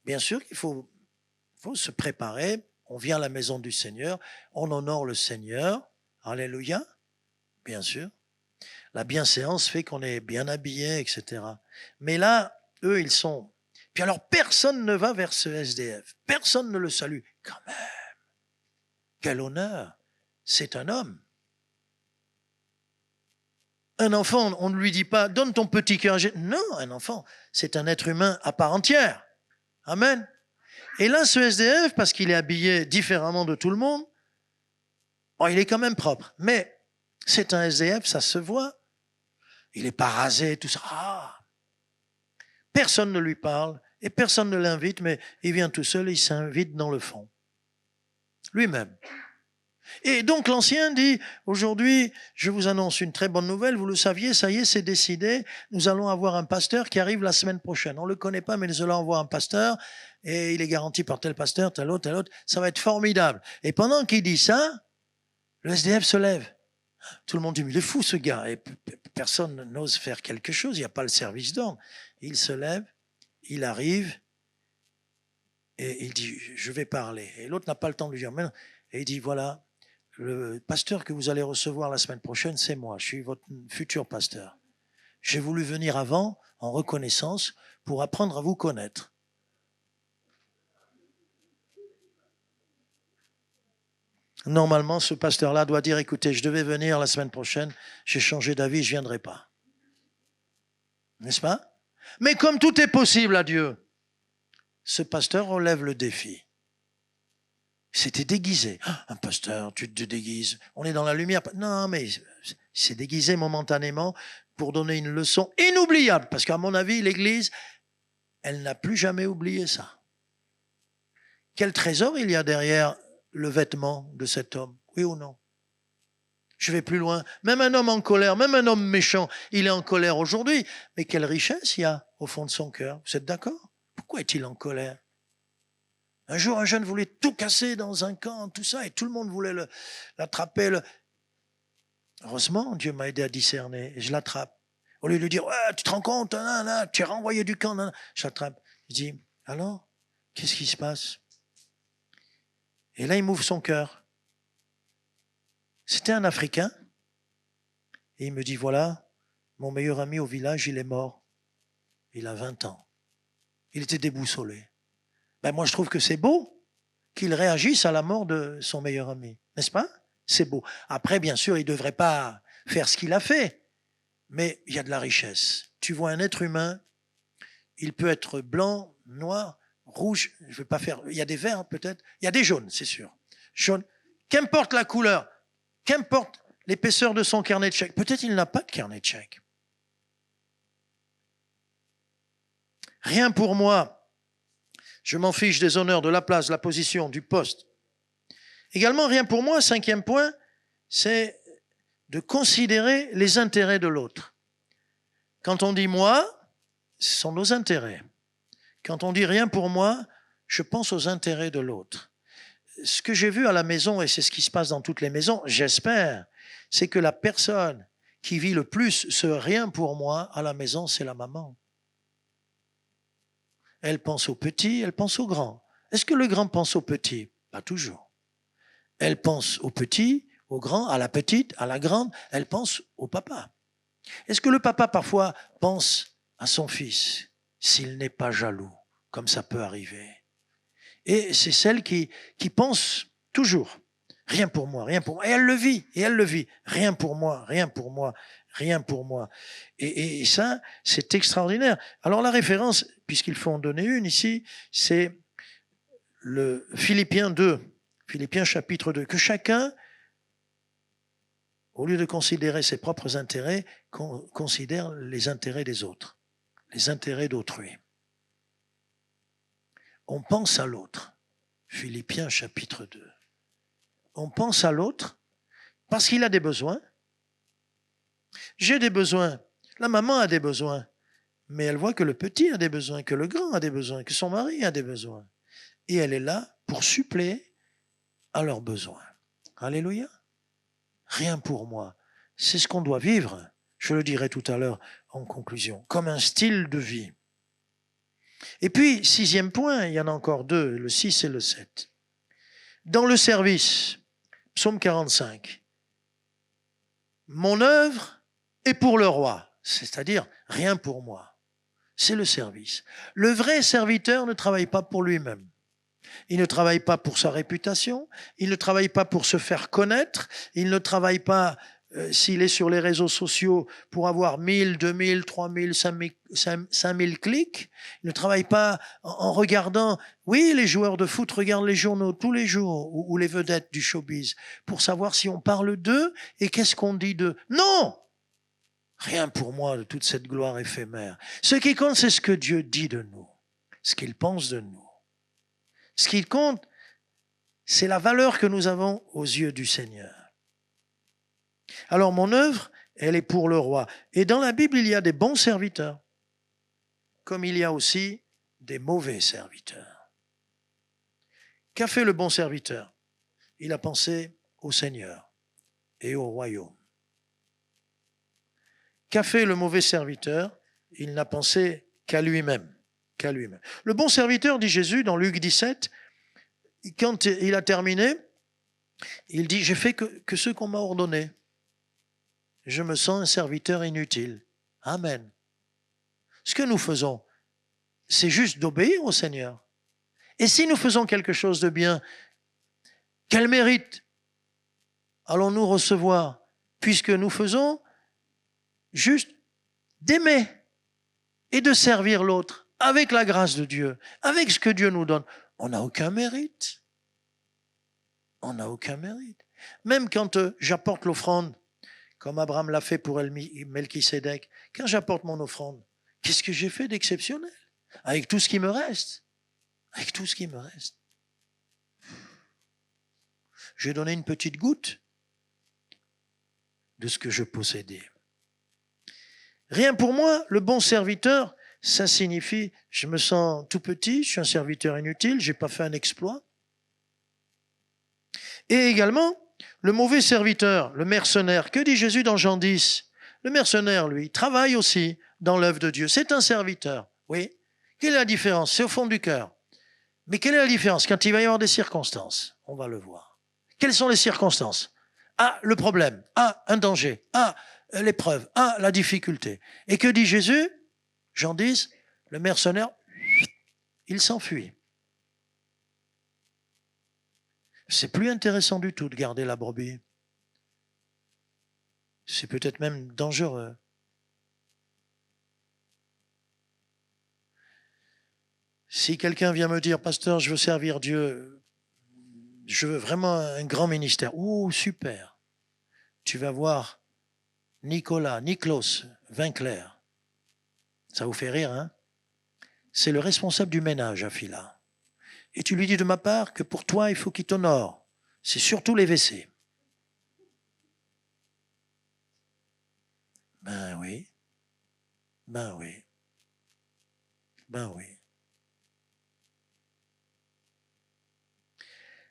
Bien sûr qu'il faut se préparer. On vient à la maison du Seigneur, on honore le Seigneur. Alléluia, bien sûr. La bienséance fait qu'on est bien habillé, etc. Mais là, eux, ils sont... Puis alors, personne ne va vers ce SDF. Personne ne le salue. Quand même, quel honneur. C'est un homme. Un enfant, on ne lui dit pas, donne ton petit cœur. Non, un enfant, c'est un être humain à part entière. Amen. Et là, ce SDF, parce qu'il est habillé différemment de tout le monde, bon, il est quand même propre. Mais c'est un SDF, ça se voit. Il n'est pas rasé, tout ça. Ah. Personne ne lui parle et personne ne l'invite, mais il vient tout seul et il s'invite dans le fond. Lui-même. Et donc l'ancien dit, aujourd'hui, je vous annonce une très bonne nouvelle, vous le saviez, ça y est, c'est décidé, nous allons avoir un pasteur qui arrive la semaine prochaine. On ne le connaît pas, mais nous allons avoir un pasteur, et il est garanti par tel pasteur, tel autre, ça va être formidable. Et pendant qu'il dit ça, le SDF se lève. Tout le monde dit, mais il est fou ce gars, et personne n'ose faire quelque chose, il n'y a pas le service d'ordre. Il se lève, il arrive, et il dit, je vais parler. Et l'autre n'a pas le temps de lui dire, mais non. Et il dit, voilà, le pasteur que vous allez recevoir la semaine prochaine, c'est moi, je suis votre futur pasteur. J'ai voulu venir avant, en reconnaissance, pour apprendre à vous connaître. Normalement, ce pasteur-là doit dire, écoutez, je devais venir la semaine prochaine, j'ai changé d'avis, je ne viendrai pas. N'est-ce pas? Mais comme tout est possible à Dieu, ce pasteur relève le défi. C'était déguisé. Un pasteur, tu te déguises. On est dans la lumière. Non, mais c'est déguisé momentanément pour donner une leçon inoubliable. Parce qu'à mon avis, l'Église, elle n'a plus jamais oublié ça. Quel trésor il y a derrière le vêtement de cet homme? Oui ou non? Je vais plus loin. Même un homme en colère, même un homme méchant, il est en colère aujourd'hui. Mais quelle richesse il y a au fond de son cœur? Vous êtes d'accord? Pourquoi est-il en colère? Un jour, un jeune voulait tout casser dans un camp, tout ça, et tout le monde voulait l'attraper. Heureusement, Dieu m'a aidé à discerner, et je l'attrape. Au lieu de lui dire, ouais, tu te rends compte, tu es renvoyé du camp, je l'attrape. Je dis, alors, qu'est-ce qui se passe? Et là, il m'ouvre son cœur. C'était un Africain, et il me dit, voilà, mon meilleur ami au village, il est mort. Il a 20 ans. Il était déboussolé. Ben moi, je trouve que c'est beau qu'il réagisse à la mort de son meilleur ami. N'est-ce pas? C'est beau. Après, bien sûr, il ne devrait pas faire ce qu'il a fait. Mais il y a de la richesse. Tu vois un être humain, il peut être blanc, noir, rouge. Je ne vais pas faire... Il y a des verts, peut-être. Il y a des jaunes, c'est sûr. Jaune. Qu'importe la couleur, qu'importe l'épaisseur de son carnet de chèques. Peut-être il n'a pas de carnet de chèques. Rien pour moi. Je m'en fiche des honneurs, de la place, de la position, du poste. Également, rien pour moi, 5e point, c'est de considérer les intérêts de l'autre. Quand on dit moi, ce sont nos intérêts. Quand on dit rien pour moi, je pense aux intérêts de l'autre. Ce que j'ai vu à la maison, et c'est ce qui se passe dans toutes les maisons, j'espère, c'est que la personne qui vit le plus ce rien pour moi à la maison, c'est la maman. Elle pense aux petits, elle pense aux grands. Est-ce que le grand pense aux petits? Pas toujours. Elle pense aux petits, aux grands, à la petite, à la grande. Elle pense au papa. Est-ce que le papa parfois pense à son fils, s'il n'est pas jaloux, comme ça peut arriver? Et c'est celle qui pense toujours. Rien pour moi, rien pour moi. Et elle le vit. Rien pour moi, rien pour moi, rien pour moi. Et ça, c'est extraordinaire. Alors la référence, puisqu'il faut en donner une ici, c'est le Philippiens 2, Philippiens chapitre 2, que chacun, au lieu de considérer ses propres intérêts, considère les intérêts des autres, les intérêts d'autrui. On pense à l'autre. Philippiens chapitre 2. On pense à l'autre parce qu'il a des besoins. J'ai des besoins. La maman a des besoins. Mais elle voit que le petit a des besoins, que le grand a des besoins, que son mari a des besoins. et elle est là pour suppléer à leurs besoins. Alléluia. Rien pour moi. C'est ce qu'on doit vivre, je le dirai tout à l'heure en conclusion, comme un style de vie. Et puis, 6e point, il y en a encore 2, le 6 et le 7. Dans le service, psaume 45, mon œuvre est pour le roi, c'est-à-dire rien pour moi. C'est le service. Le vrai serviteur ne travaille pas pour lui-même. Il ne travaille pas pour sa réputation, il ne travaille pas pour se faire connaître, il ne travaille pas, s'il est sur les réseaux sociaux, pour avoir 1000, 2000, 3000, 5000 clics. Il ne travaille pas en regardant, oui, les joueurs de foot regardent les journaux tous les jours, ou les vedettes du showbiz, pour savoir si on parle d'eux et qu'est-ce qu'on dit d'eux. Non! Rien pour moi de toute cette gloire éphémère. Ce qui compte, c'est ce que Dieu dit de nous, ce qu'il pense de nous. Ce qui compte, c'est la valeur que nous avons aux yeux du Seigneur. Alors mon œuvre, elle est pour le roi. Et dans la Bible, il y a des bons serviteurs, comme il y a aussi des mauvais serviteurs. Qu'a fait le bon serviteur? Il a pensé au Seigneur et au royaume. Qu'a fait le mauvais serviteur? Il n'a pensé qu'à lui-même. Le bon serviteur, dit Jésus dans Luc 17, quand il a terminé, il dit « J'ai fait que ce qu'on m'a ordonné. Je me sens un serviteur inutile. » Amen. Ce que nous faisons, c'est juste d'obéir au Seigneur. Et si nous faisons quelque chose de bien, quel mérite allons-nous recevoir, puisque nous faisons juste d'aimer et de servir l'autre avec la grâce de Dieu, avec ce que Dieu nous donne. On n'a aucun mérite. On n'a aucun mérite. Même quand j'apporte l'offrande, comme Abraham l'a fait pour Melchisédek, quand j'apporte mon offrande, qu'est-ce que j'ai fait d'exceptionnel? Avec tout ce qui me reste. Avec tout ce qui me reste. J'ai donné une petite goutte de ce que je possédais. Rien pour moi, le bon serviteur, ça signifie, je me sens tout petit, je suis un serviteur inutile, je n'ai pas fait un exploit. Et également, le mauvais serviteur, le mercenaire, que dit Jésus dans Jean 10? Le mercenaire, lui, travaille aussi dans l'œuvre de Dieu. C'est un serviteur, oui. Quelle est la différence? C'est au fond du cœur. Mais quelle est la différence quand il va y avoir des circonstances? On va le voir. Quelles sont les circonstances? Ah, le problème. Ah, un danger. Ah, l'épreuve. Ah, la difficulté. Et que dit Jésus? Jean 10, le mercenaire, il s'enfuit. C'est plus intéressant du tout de garder la brebis. C'est peut-être même dangereux. Si quelqu'un vient me dire, pasteur, je veux servir Dieu, je veux vraiment un grand ministère. Oh, super. Tu vas voir Niklos Winkler. Ça vous fait rire, hein? C'est le responsable du ménage à Fila. Et tu lui dis de ma part que pour toi, il faut qu'il t'honore. C'est surtout les WC. Ben oui. Ben oui. Ben oui.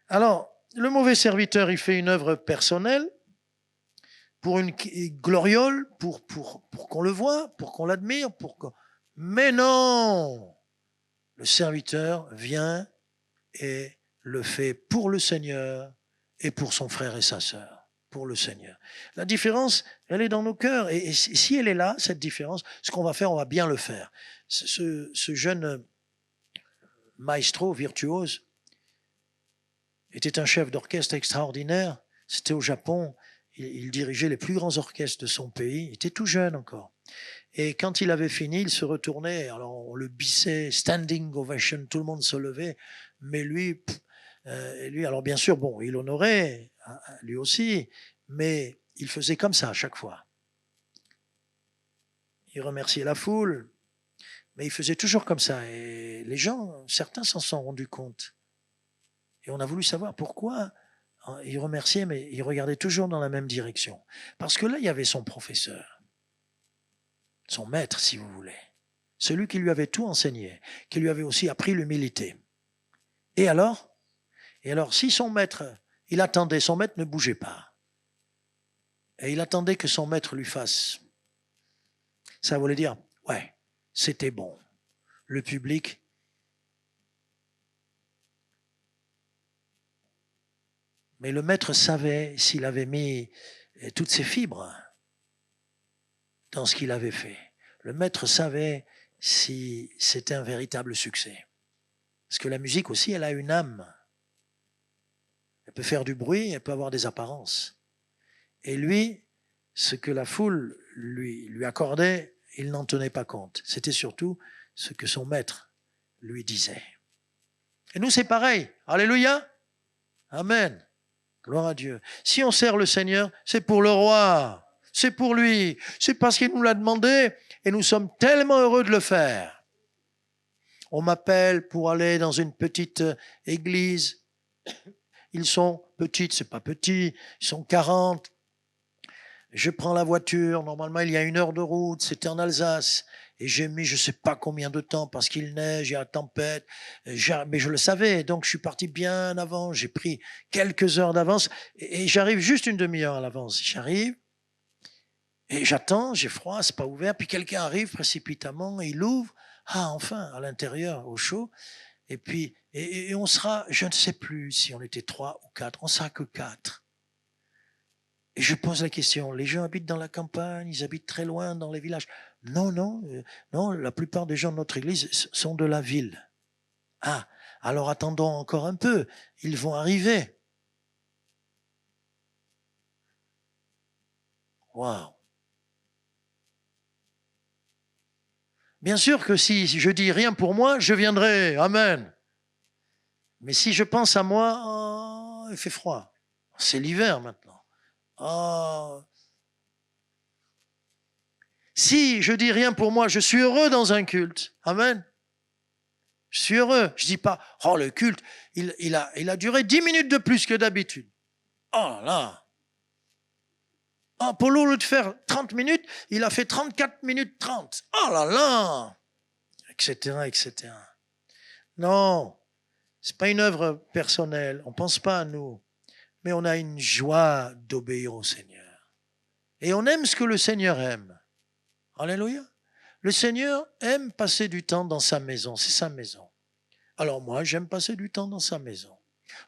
Alors, le mauvais serviteur, il fait une œuvre personnelle pour une gloriole, pour qu'on le voie, pour qu'on l'admire, mais non! Le serviteur vient et le fait pour le Seigneur et pour son frère et sa sœur, pour le Seigneur. La différence, elle est dans nos cœurs. Et si elle est là, cette différence, ce qu'on va faire, on va bien le faire. Ce jeune maestro virtuose était un chef d'orchestre extraordinaire. C'était au Japon. Il dirigeait les plus grands orchestres de son pays. Il était tout jeune encore. Et quand il avait fini, il se retournait. Alors on le bissait, standing ovation, tout le monde se levait. Mais lui, alors bien sûr, bon, il honorait, lui aussi, mais il faisait comme ça à chaque fois. Il remerciait la foule, mais il faisait toujours comme ça. Et les gens, certains s'en sont rendus compte. Et on a voulu savoir pourquoi. Il remerciait, mais il regardait toujours dans la même direction. Parce que là, il y avait son professeur, son maître, si vous voulez. Celui qui lui avait tout enseigné, qui lui avait aussi appris l'humilité. Et alors, si son maître, il attendait, son maître ne bougeait pas. Et il attendait que son maître lui fasse. Ça voulait dire, ouais, c'était bon. Le public. Mais le maître savait s'il avait mis toutes ses fibres dans ce qu'il avait fait. Le maître savait si c'était un véritable succès. Parce que la musique aussi, elle a une âme. Elle peut faire du bruit, elle peut avoir des apparences. Et lui, ce que la foule lui accordait, il n'en tenait pas compte. C'était surtout ce que son maître lui disait. Et nous, c'est pareil. Alléluia. Amen. Gloire à Dieu. Si on sert le Seigneur, c'est pour le roi. C'est pour lui. C'est parce qu'il nous l'a demandé et nous sommes tellement heureux de le faire. On m'appelle pour aller dans une petite église. Ils sont petites, c'est pas petit. Ils sont 40. Je prends la voiture. Normalement, il y a 1 heure de route. C'était en Alsace. Et j'ai mis je ne sais pas combien de temps parce qu'il neige, il y a la tempête. Mais je le savais, donc je suis parti bien avant. J'ai pris quelques heures d'avance et j'arrive juste une demi-heure à l'avance. J'arrive et j'attends, j'ai froid, c'est pas ouvert. Puis quelqu'un arrive précipitamment, et il ouvre. Ah, enfin, à l'intérieur, au chaud. Et puis, et on sera, je ne sais plus si on était 3 ou 4, on sera que 4. Et je pose la question, les gens habitent dans la campagne, ils habitent très loin dans les villages. Non, la plupart des gens de notre église sont de la ville. Ah, alors attendons encore un peu, ils vont arriver. Waouh. Bien sûr que si je dis rien pour moi, je viendrai, amen. Mais si je pense à moi, oh, il fait froid. C'est l'hiver maintenant. Oh. Si je dis rien pour moi, je suis heureux dans un culte. Amen. Je suis heureux. Je dis pas, oh le culte, il a duré 10 minutes de plus que d'habitude. Oh là. Oh, pour au lieu de faire 30 minutes, il a fait 34 minutes 30. Oh là là. Etc., etc. Non, c'est pas une œuvre personnelle. On pense pas à nous. Mais on a une joie d'obéir au Seigneur. Et on aime ce que le Seigneur aime. Alléluia. Le Seigneur aime passer du temps dans sa maison. C'est sa maison. Alors moi, j'aime passer du temps dans sa maison.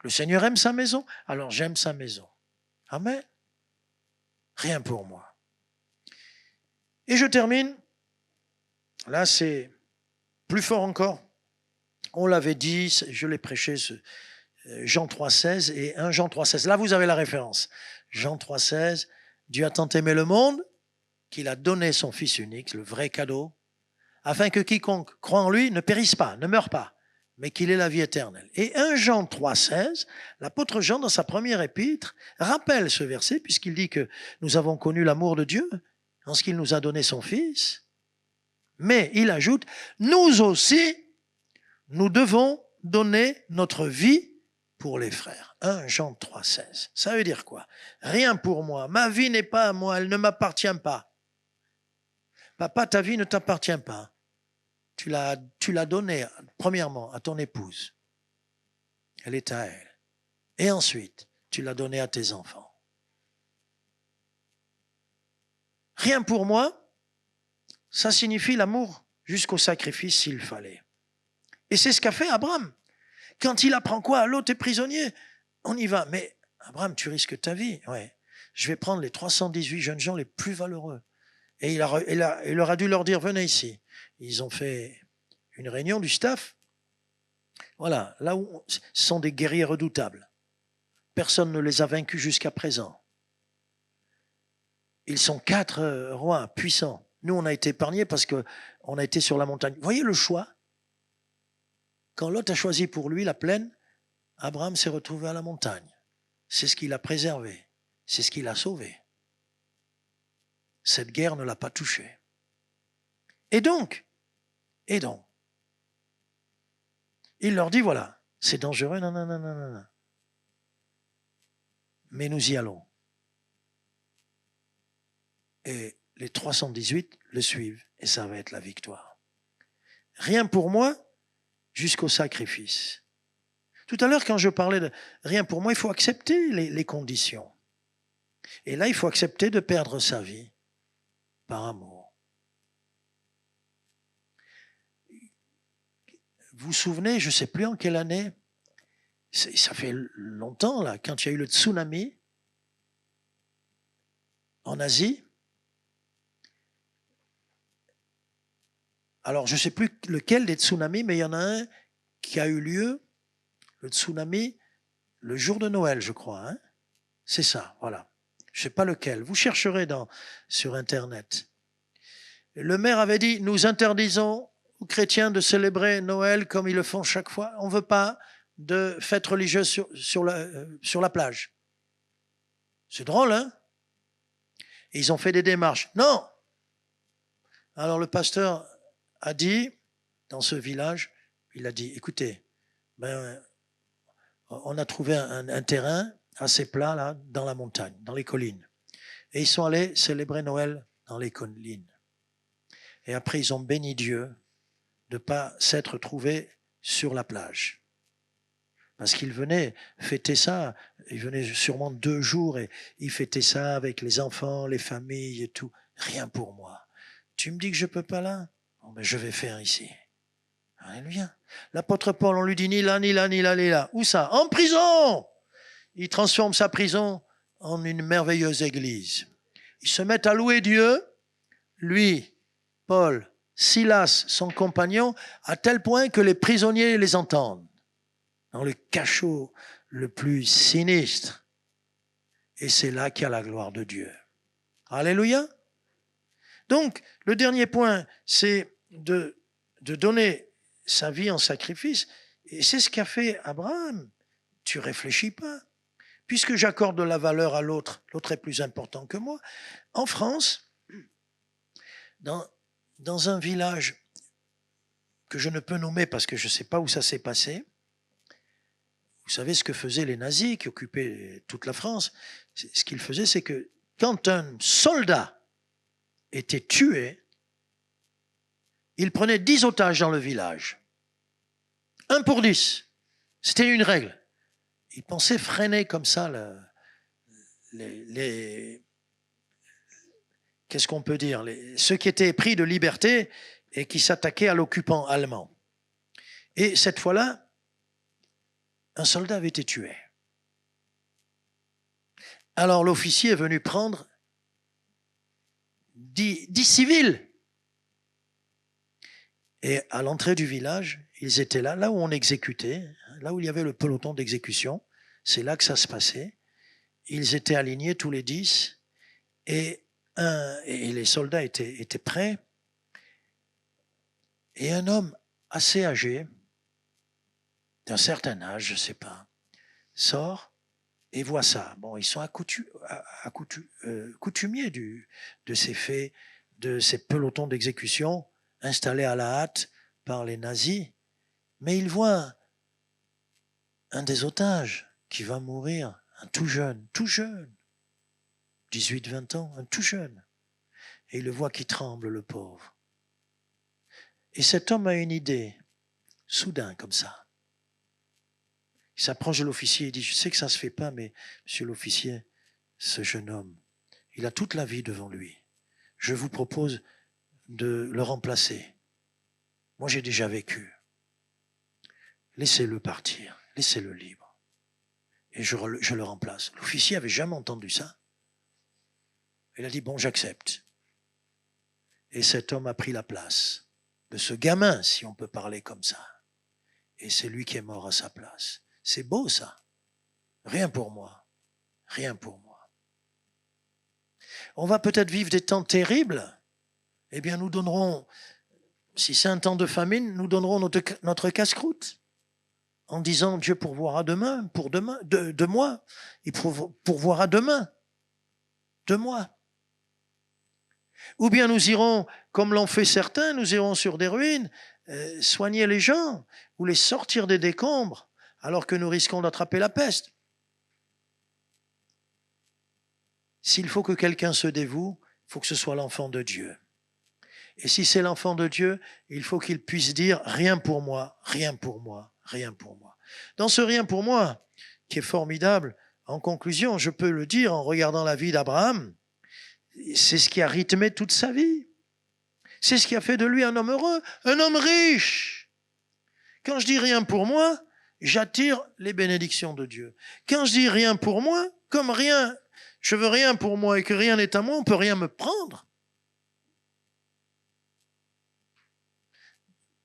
Le Seigneur aime sa maison, alors j'aime sa maison. Amen. Rien pour moi. Et je termine. Là, c'est plus fort encore. On l'avait dit, je l'ai prêché, Jean 3,16 et 1 Jean 3,16. Là, vous avez la référence. Jean 3,16, Dieu a tant aimé le monde qu'il a donné son Fils unique, le vrai cadeau, afin que quiconque croit en lui ne périsse pas, ne meure pas, mais qu'il ait la vie éternelle. Et 1 Jean 3,16, l'apôtre Jean, dans sa première épître, rappelle ce verset, puisqu'il dit que nous avons connu l'amour de Dieu en ce qu'il nous a donné son Fils, mais il ajoute, nous aussi, nous devons donner notre vie pour les frères. 1 Jean 3,16. Ça veut dire quoi? Rien pour moi. Ma vie n'est pas à moi, elle ne m'appartient pas. Papa, ta vie ne t'appartient pas. Tu l'as donnée, premièrement, à ton épouse. Elle est à elle. Et ensuite, tu l'as donnée à tes enfants. Rien pour moi, ça signifie l'amour jusqu'au sacrifice s'il fallait. Et c'est ce qu'a fait Abraham. Quand il apprend quoi? L'autre est prisonnier. On y va. Mais Abraham, tu risques ta vie. Ouais. Je vais prendre les 318 jeunes gens les plus valeureux. Et il leur a dû leur dire, venez ici. Ils ont fait une réunion du staff. Voilà, là où ce sont des guerriers redoutables. Personne ne les a vaincus jusqu'à présent. Ils sont 4 rois puissants. Nous, on a été épargnés parce qu'on a été sur la montagne. Vous voyez le choix? Quand Lot a choisi pour lui la plaine, Abraham s'est retrouvé à la montagne. C'est ce qu'il a préservé. C'est ce qu'il a sauvé. Cette guerre ne l'a pas touché. Et donc, il leur dit, voilà, c'est dangereux, non. Mais nous y allons. Et les 318 le suivent, et ça va être la victoire. Rien pour moi, jusqu'au sacrifice. Tout à l'heure, quand je parlais de rien pour moi, il faut accepter les conditions. Et là, il faut accepter de perdre sa vie par amour. Vous vous souvenez, je ne sais plus en quelle année, ça fait longtemps, là, quand il y a eu le tsunami en Asie. Alors, je ne sais plus lequel des tsunamis, mais il y en a un qui a eu lieu, le tsunami, le jour de Noël, je crois. Hein, c'est ça, voilà. Je ne sais pas lequel. Vous chercherez sur Internet. Le maire avait dit, nous interdisons aux chrétiens de célébrer Noël comme ils le font chaque fois. On ne veut pas de fêtes religieuses sur la plage. C'est drôle, hein? Et ils ont fait des démarches. Non! Alors le pasteur a dit, dans ce village, il a dit, écoutez, on a trouvé un terrain assez plat là, dans la montagne, dans les collines. Et ils sont allés célébrer Noël dans les collines. Et après, ils ont béni Dieu de ne pas s'être trouvés sur la plage. Parce qu'ils venaient fêter ça, ils venaient sûrement 2 jours et ils fêtaient ça avec les enfants, les familles et tout. Rien pour moi. Tu me dis que je ne peux pas là? Bon, ben je vais faire ici. Alléluia. L'apôtre Paul, on lui dit ni là, ni là, ni là, ni là. Où ça? En prison! Il transforme sa prison en une merveilleuse église. Ils se mettent à louer Dieu, lui, Paul, Silas, son compagnon, à tel point que les prisonniers les entendent. Dans le cachot le plus sinistre. Et c'est là qu'il y a la gloire de Dieu. Alléluia. Donc, le dernier point, c'est de donner sa vie en sacrifice. Et c'est ce qu'a fait Abraham. Tu réfléchis pas. Puisque j'accorde de la valeur à l'autre, l'autre est plus important que moi. En France, dans un village que je ne peux nommer parce que je ne sais pas où ça s'est passé, vous savez ce que faisaient les nazis qui occupaient toute la France? Ce qu'ils faisaient, c'est que quand un soldat était tué, il prenait 10 otages dans le village. 1 pour 10. C'était une règle. Ils pensaient freiner comme ça qu'est-ce qu'on peut dire, ceux qui étaient pris de liberté et qui s'attaquaient à l'occupant allemand. Et cette fois-là, un soldat avait été tué. Alors l'officier est venu prendre 10 civils. Et à l'entrée du village, ils étaient là où on exécutait, là où il y avait le peloton d'exécution. C'est là que ça se passait. Ils étaient alignés tous les 10 et les soldats étaient prêts. Et un homme assez âgé, d'un certain âge, je ne sais pas, sort et voit ça. Bon, ils sont coutumiers de ces faits, de ces pelotons d'exécution installés à la hâte par les nazis. Mais il voit un des otages qui va mourir, un tout jeune, 18-20 ans, un tout jeune. Et il le voit qui tremble, le pauvre. Et cet homme a une idée, soudain comme ça. Il s'approche de l'officier et dit, je sais que ça ne se fait pas, mais monsieur l'officier, ce jeune homme, il a toute la vie devant lui. Je vous propose de le remplacer. Moi, j'ai déjà vécu. Laissez-le partir, laissez-le libre. Et je le remplace. L'officier n'avait jamais entendu ça. Il a dit, bon, j'accepte. Et cet homme a pris la place de ce gamin, si on peut parler comme ça. Et c'est lui qui est mort à sa place. C'est beau ça. Rien pour moi. Rien pour moi. On va peut-être vivre des temps terribles. Eh bien, nous donnerons, si c'est un temps de famine, nous donnerons notre casse-croûte en disant Dieu pourvoira demain, de moi. Il pourvoira demain, de moi. Ou bien nous irons, comme l'ont fait certains, nous irons sur des ruines, soigner les gens ou les sortir des décombres alors que nous risquons d'attraper la peste. S'il faut que quelqu'un se dévoue, il faut que ce soit l'enfant de Dieu. Et si c'est l'enfant de Dieu, il faut qu'il puisse dire « rien pour moi, rien pour moi, Rien pour moi. Dans ce rien pour moi, qui est formidable, en conclusion, je peux le dire en regardant la vie d'Abraham, c'est ce qui a rythmé toute sa vie. C'est ce qui a fait de lui un homme heureux, un homme riche. Quand je dis rien pour moi, j'attire les bénédictions de Dieu. Quand je dis rien pour moi, comme rien, je veux rien pour moi et que rien n'est à moi, on peut rien me prendre.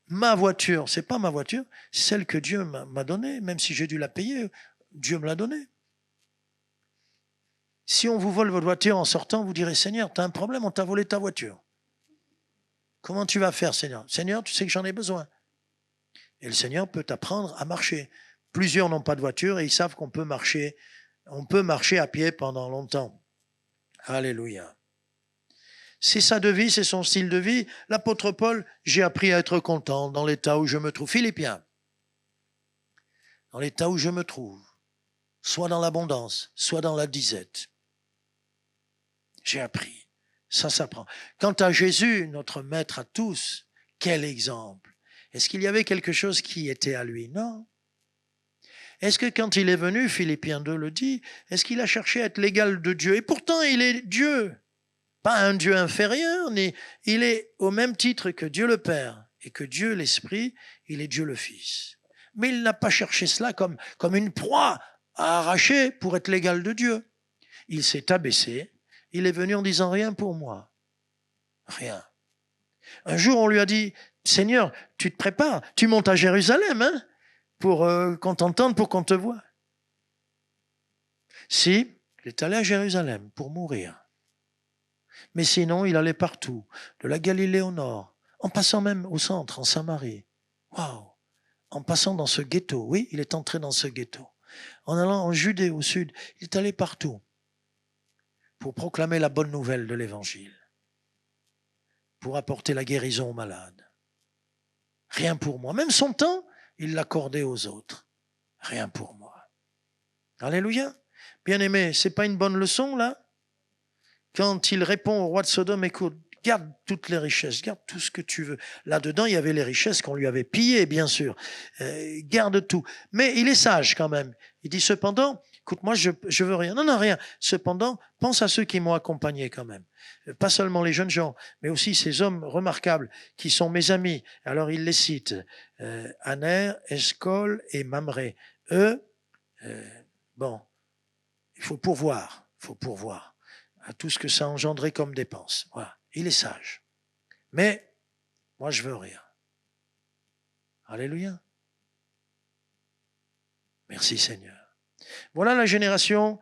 Ma voiture, c'est pas ma voiture, c'est celle que Dieu m'a donnée, même si j'ai dû la payer, Dieu me l'a donnée. Si on vous vole votre voiture en sortant, vous direz, Seigneur, tu as un problème, on t'a volé ta voiture. Comment tu vas faire, Seigneur? Seigneur, tu sais que j'en ai besoin. Et le Seigneur peut t'apprendre à marcher. Plusieurs n'ont pas de voiture et ils savent qu'on peut marcher. On peut marcher à pied pendant longtemps. Alléluia. C'est sa devise, c'est son style de vie. L'apôtre Paul, j'ai appris à être content dans l'état où je me trouve. Philippiens, dans l'état où je me trouve, soit dans l'abondance, soit dans la disette. J'ai appris. Ça s'apprend. Quant à Jésus, notre maître à tous, quel exemple! Est-ce qu'il y avait quelque chose qui était à lui? Non. Est-ce que quand il est venu, Philippiens 2 le dit, est-ce qu'il a cherché à être l'égal de Dieu? Et pourtant, il est Dieu. Pas un Dieu inférieur, mais il est au même titre que Dieu le Père et que Dieu l'Esprit, il est Dieu le Fils. Mais il n'a pas cherché cela comme une proie à arracher pour être l'égal de Dieu. Il s'est abaissé, il est venu en disant rien pour moi. Rien. Un jour, on lui a dit, Seigneur, tu te prépares, tu montes à Jérusalem, hein, pour qu'on t'entende, pour qu'on te voie. Si, il est allé à Jérusalem pour mourir. Mais sinon, il allait partout, de la Galilée au nord, en passant même au centre, en Samarie. Waouh! En passant dans ce ghetto, oui, il est entré dans ce ghetto. En allant en Judée au sud, il est allé partout pour proclamer la bonne nouvelle de l'Évangile, pour apporter la guérison aux malades. Rien pour moi. Même son temps, il l'accordait aux autres. Rien pour moi. Alléluia. Bien-aimé, c'est pas une bonne leçon, là? Quand il répond au roi de Sodome, écoute, garde toutes les richesses, garde tout ce que tu veux. Là-dedans, il y avait les richesses qu'on lui avait pillées, bien sûr. Garde tout. Mais il est sage quand même. Il dit cependant, écoute, moi, je veux rien. Non, rien. Cependant, pense à ceux qui m'ont accompagné quand même. Pas seulement les jeunes gens, mais aussi ces hommes remarquables qui sont mes amis. Alors, il les cite. Aner, Escol et Mamré. Eux, bon, il faut pourvoir à tout ce que ça engendrait comme dépense. Voilà. Il est sage. Mais, moi, je veux rien. Alléluia. Merci Seigneur. Voilà la génération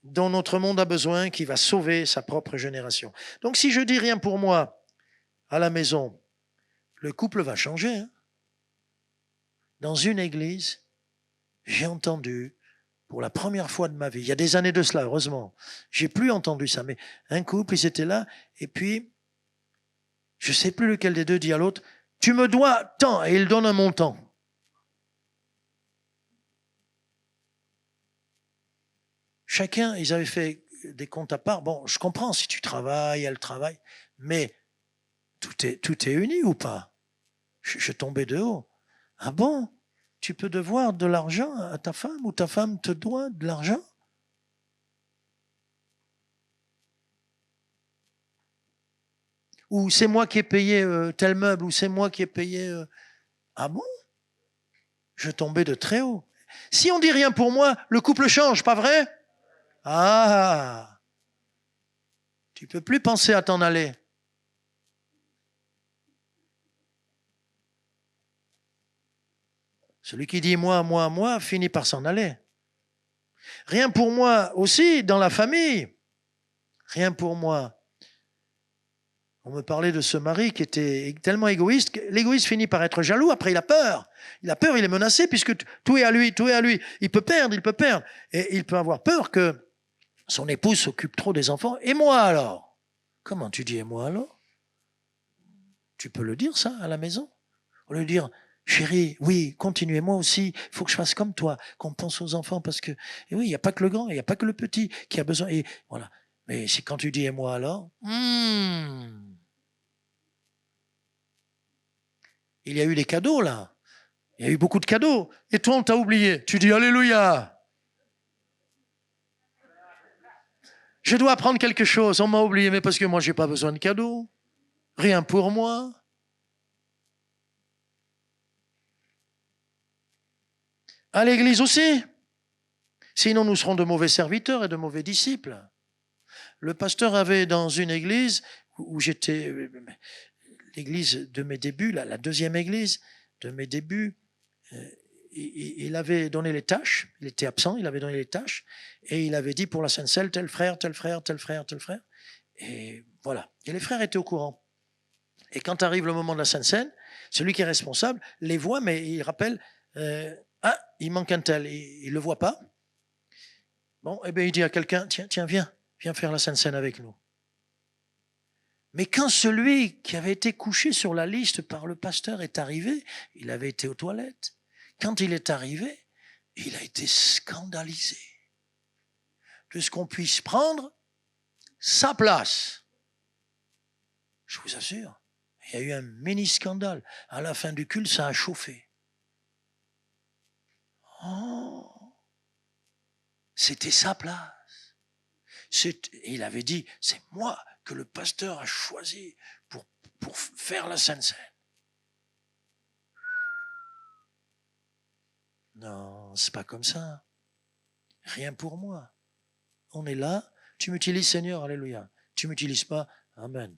dont notre monde a besoin, qui va sauver sa propre génération. Donc, si je dis rien pour moi à la maison, le couple va changer. Hein. Dans une église, j'ai entendu pour la première fois de ma vie, il y a des années de cela, heureusement, j'ai plus entendu ça, mais un couple, ils étaient là, et puis, je ne sais plus lequel des deux dit à l'autre, tu me dois tant, et il donne un montant. Chacun, ils avaient fait des comptes à part. Bon, je comprends, si tu travailles, elle travaille, mais tout est uni ou pas? Je tombais de haut. Ah bon? Tu peux devoir de l'argent à ta femme ou ta femme te doit de l'argent? Ou c'est moi qui ai payé tel meuble, ou c'est moi qui ai payé... Ah bon? Je tombais de très haut. Si on dit rien pour moi, le couple change, pas vrai? Ah! Tu peux plus penser à t'en aller. Celui qui dit moi, finit par s'en aller. Rien pour moi aussi dans la famille. Rien pour moi. On me parlait de ce mari qui était tellement égoïste que l'égoïste finit par être jaloux. Après, il a peur. Il est menacé puisque tout est à lui, tout est à lui. Il peut perdre. Et il peut avoir peur que son épouse s'occupe trop des enfants. Et moi alors? Comment tu dis et moi alors? Tu peux le dire ça à la maison? Au lieu de dire, chérie, oui, continuez, moi aussi, il faut que je fasse comme toi, qu'on pense aux enfants parce que, et oui, il n'y a pas que le grand, il n'y a pas que le petit qui a besoin. Et voilà. Mais c'est quand tu dis et moi alors? Il y a eu des cadeaux là. Il y a eu beaucoup de cadeaux. Et toi, on t'a oublié. Tu dis Alléluia. Je dois apprendre quelque chose. On m'a oublié, mais parce que moi, je n'ai pas besoin de cadeaux. Rien pour moi. À l'église aussi. Sinon, nous serons de mauvais serviteurs et de mauvais disciples. Le pasteur avait dans une église où j'étais, l'église de mes débuts, la deuxième église de mes débuts, il avait donné les tâches, il était absent, il avait donné les tâches, et il avait dit pour la Sainte Seine, tel frère, tel frère, tel frère, tel frère, et voilà. Et les frères étaient au courant. Et quand arrive le moment de la Sainte Seine, celui qui est responsable les voit, mais il rappelle, ah, il manque un tel, il ne le voit pas. Bon, eh bien, il dit à quelqu'un, tiens, viens faire la Sainte Seine avec nous. Mais quand celui qui avait été couché sur la liste par le pasteur est arrivé, il avait été aux toilettes. Quand il est arrivé, il a été scandalisé de ce qu'on puisse prendre sa place. Je vous assure, il y a eu un mini-scandale. À la fin du culte, ça a chauffé. Oh, c'était sa place. Et il avait dit, c'est moi que le pasteur a choisi pour faire la Sainte Seine. Non, c'est pas comme ça. Rien pour moi. On est là, tu m'utilises Seigneur, alléluia. Tu m'utilises pas, amen.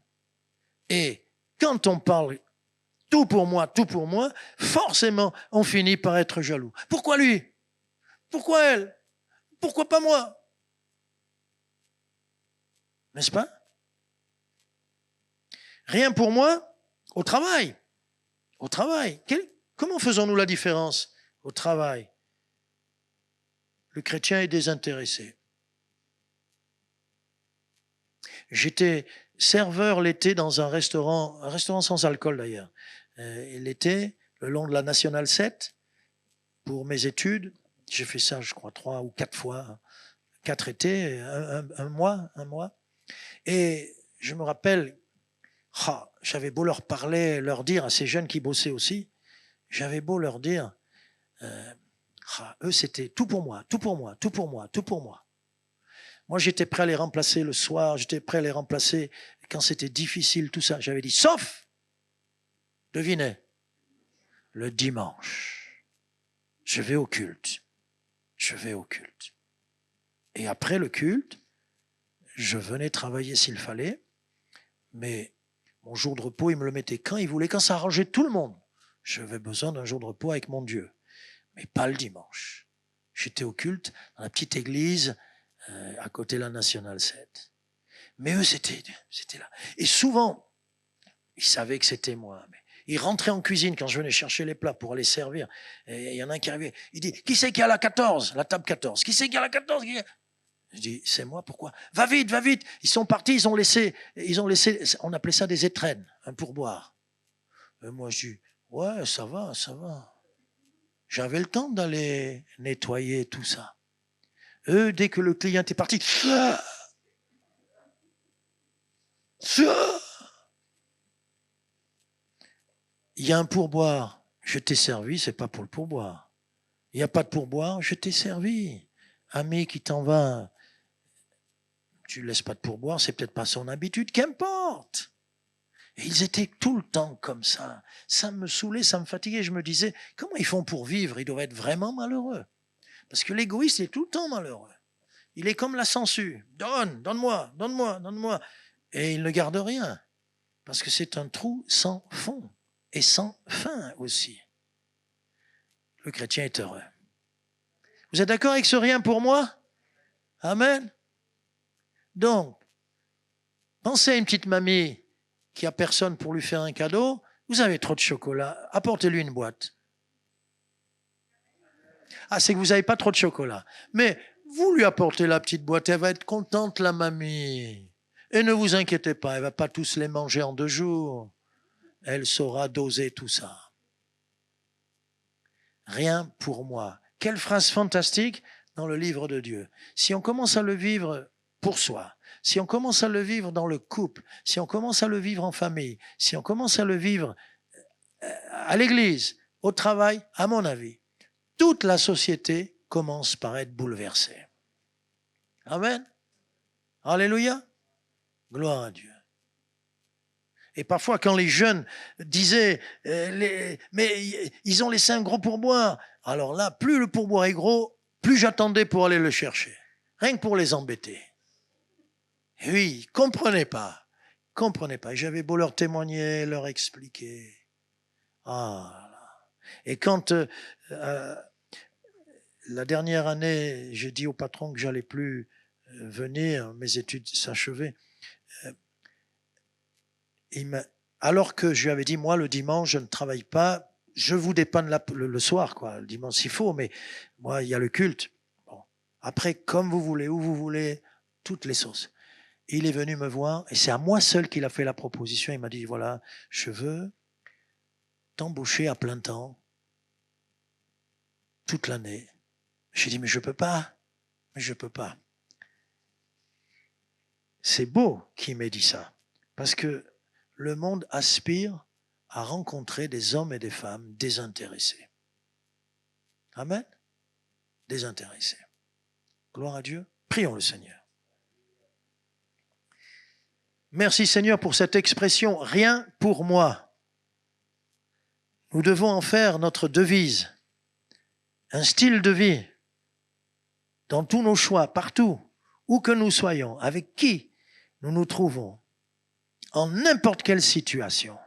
Et quand on parle tout pour moi, forcément, on finit par être jaloux. Pourquoi lui? Pourquoi elle? Pourquoi pas moi? N'est-ce pas? Rien pour moi, au travail. Au travail. Comment faisons-nous la différence? Au travail. Le chrétien est désintéressé. J'étais serveur l'été dans un restaurant sans alcool d'ailleurs. L'été, le long de la Nationale 7, pour mes études, j'ai fait ça, je crois, 3 ou 4 fois, 4 étés, un mois. Et je me rappelle, j'avais beau leur parler, leur dire à ces jeunes qui bossaient aussi, j'avais beau leur dire, eux c'était tout pour moi. Moi j'étais prêt à les remplacer le soir, j'étais prêt à les remplacer quand c'était difficile, tout ça. J'avais dit, sauf, devinez, le dimanche, je vais au culte. Et après le culte, je venais travailler s'il fallait, mais mon jour de repos, il me le mettait quand il voulait, quand ça arrangeait tout le monde. J'avais besoin d'un jour de repos avec mon Dieu, mais pas le dimanche. J'étais au culte dans la petite église à côté de la Nationale 7. Mais eux, c'était là. Et souvent, ils savaient que c'était moi. Mais ils rentraient en cuisine quand je venais chercher les plats pour aller servir. Et il y en a un qui arrivait. Il dit, qui c'est qui a la 14, la table 14? Qui c'est qui a la 14? Je dis, c'est moi, pourquoi? Va vite. Ils sont partis, ils ont laissé, on appelait ça des étrennes, un pourboire. Et moi, je dis, ouais, ça va. J'avais le temps d'aller nettoyer tout ça. Eux, dès que le client est parti, il y a un pourboire, je t'ai servi, c'est pas pour le pourboire. Il n'y a pas de pourboire, je t'ai servi. Ami qui t'en va, tu ne laisses pas de pourboire, c'est peut-être pas son habitude, qu'importe. Et ils étaient tout le temps comme ça. Ça me saoulait, ça me fatiguait. Je me disais, comment ils font pour vivre? Ils doivent être vraiment malheureux. Parce que l'égoïste est tout le temps malheureux. Il est comme la sangsue. Donne-moi. Et il ne garde rien. Parce que c'est un trou sans fond. Et sans fin aussi. Le chrétien est heureux. Vous êtes d'accord avec ce rien pour moi? Amen. Donc, pensez à une petite mamie qui a personne pour lui faire un cadeau. Vous avez trop de chocolat, apportez-lui une boîte. Ah, c'est que vous n'avez pas trop de chocolat. Mais vous lui apportez la petite boîte, elle va être contente, la mamie. Et ne vous inquiétez pas, elle ne va pas tous les manger en 2 jours. Elle saura doser tout ça. Rien pour moi. Quelle phrase fantastique dans le livre de Dieu. Si on commence à le vivre pour soi, si on commence à le vivre dans le couple, si on commence à le vivre en famille, si on commence à le vivre à l'église, au travail, à mon avis, toute la société commence par être bouleversée. Amen. Alléluia. Gloire à Dieu. Et parfois, quand les jeunes disaient mais ils ont laissé un gros pourboire. Alors là, plus le pourboire est gros, plus j'attendais pour aller le chercher. Rien que pour les embêter. Et oui, ils ne comprenaient pas. Et j'avais beau leur témoigner, leur expliquer. Ah là. Et quand la dernière année, j'ai dit au patron que j'allais plus venir, mes études s'achevaient. Alors que je lui avais dit, moi, le dimanche, je ne travaille pas, je vous dépanne le soir, quoi. Le dimanche, s'il faut, mais moi, il y a le culte. Bon. Après, comme vous voulez, où vous voulez, toutes les sauces. Il est venu me voir, et c'est à moi seul qu'il a fait la proposition. Il m'a dit, voilà, je veux t'embaucher à plein temps, toute l'année. J'ai dit, mais je peux pas. C'est beau qu'il m'ait dit ça, parce que le monde aspire à rencontrer des hommes et des femmes désintéressés. Amen. Désintéressés. Gloire à Dieu. Prions le Seigneur. Merci Seigneur pour cette expression, rien pour moi. Nous devons en faire notre devise, un style de vie, dans tous nos choix, partout, où que nous soyons, avec qui nous nous trouvons, en n'importe quelle situation.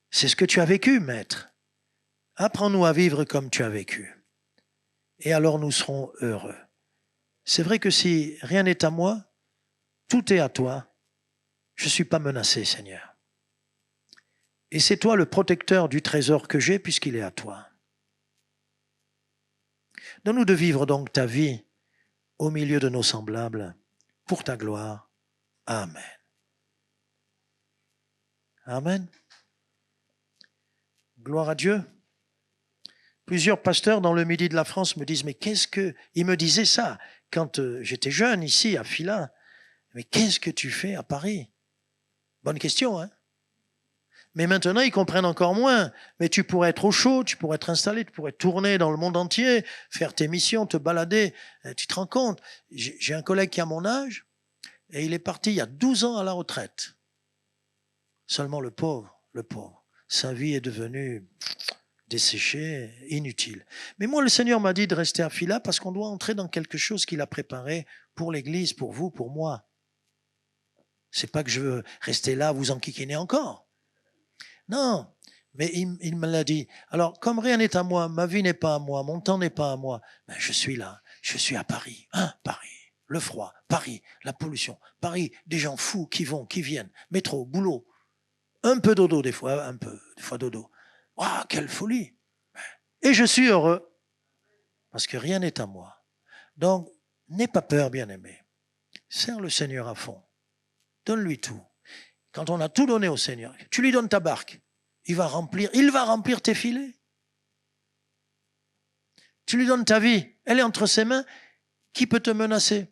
C'est ce que tu as vécu, Maître. Apprends-nous à vivre comme tu as vécu. Et alors nous serons heureux. C'est vrai que si rien n'est à moi, tout est à toi. Je ne suis pas menacé, Seigneur. Et c'est toi le protecteur du trésor que j'ai puisqu'il est à toi. Donne-nous de vivre donc ta vie au milieu de nos semblables, pour ta gloire. Amen. Amen. Gloire à Dieu. Plusieurs pasteurs dans le Midi de la France me disent, mais qu'est-ce que... Ils me disaient ça quand j'étais jeune ici à Filin. Mais qu'est-ce que tu fais à Paris? Bonne question, hein? Mais maintenant, ils comprennent encore moins. Mais tu pourrais être au chaud, tu pourrais être installé, tu pourrais tourner dans le monde entier, faire tes missions, te balader. Tu te rends compte? J'ai un collègue qui a mon âge, et il est parti il y a 12 ans à la retraite. Seulement le pauvre. Sa vie est devenue desséchée, inutile. Mais moi, le Seigneur m'a dit de rester à Fila parce qu'on doit entrer dans quelque chose qu'il a préparé pour l'Église, pour vous, pour moi. C'est pas que je veux rester là, vous enquiquiner encore. Non, mais il me l'a dit. Alors, comme rien n'est à moi, ma vie n'est pas à moi, mon temps n'est pas à moi, ben je suis là, je suis à Paris. Paris, le froid, Paris, la pollution, Paris, des gens fous qui vont, qui viennent, métro, boulot, un peu dodo des fois, dodo. Waouh, quelle folie! Et je suis heureux, parce que rien n'est à moi. Donc, n'aie pas peur, bien-aimé. Sers le Seigneur à fond. Donne-lui tout. Quand on a tout donné au Seigneur, tu lui donnes ta barque, il va remplir tes filets. Tu lui donnes ta vie, elle est entre ses mains, qui peut te menacer?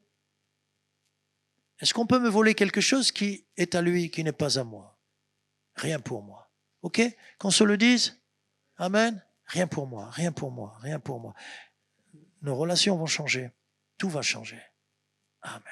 Est-ce qu'on peut me voler quelque chose qui est à lui, qui n'est pas à moi? Rien pour moi. Ok? Qu'on se le dise? Amen? Rien pour moi. Nos relations vont changer. Tout va changer. Amen.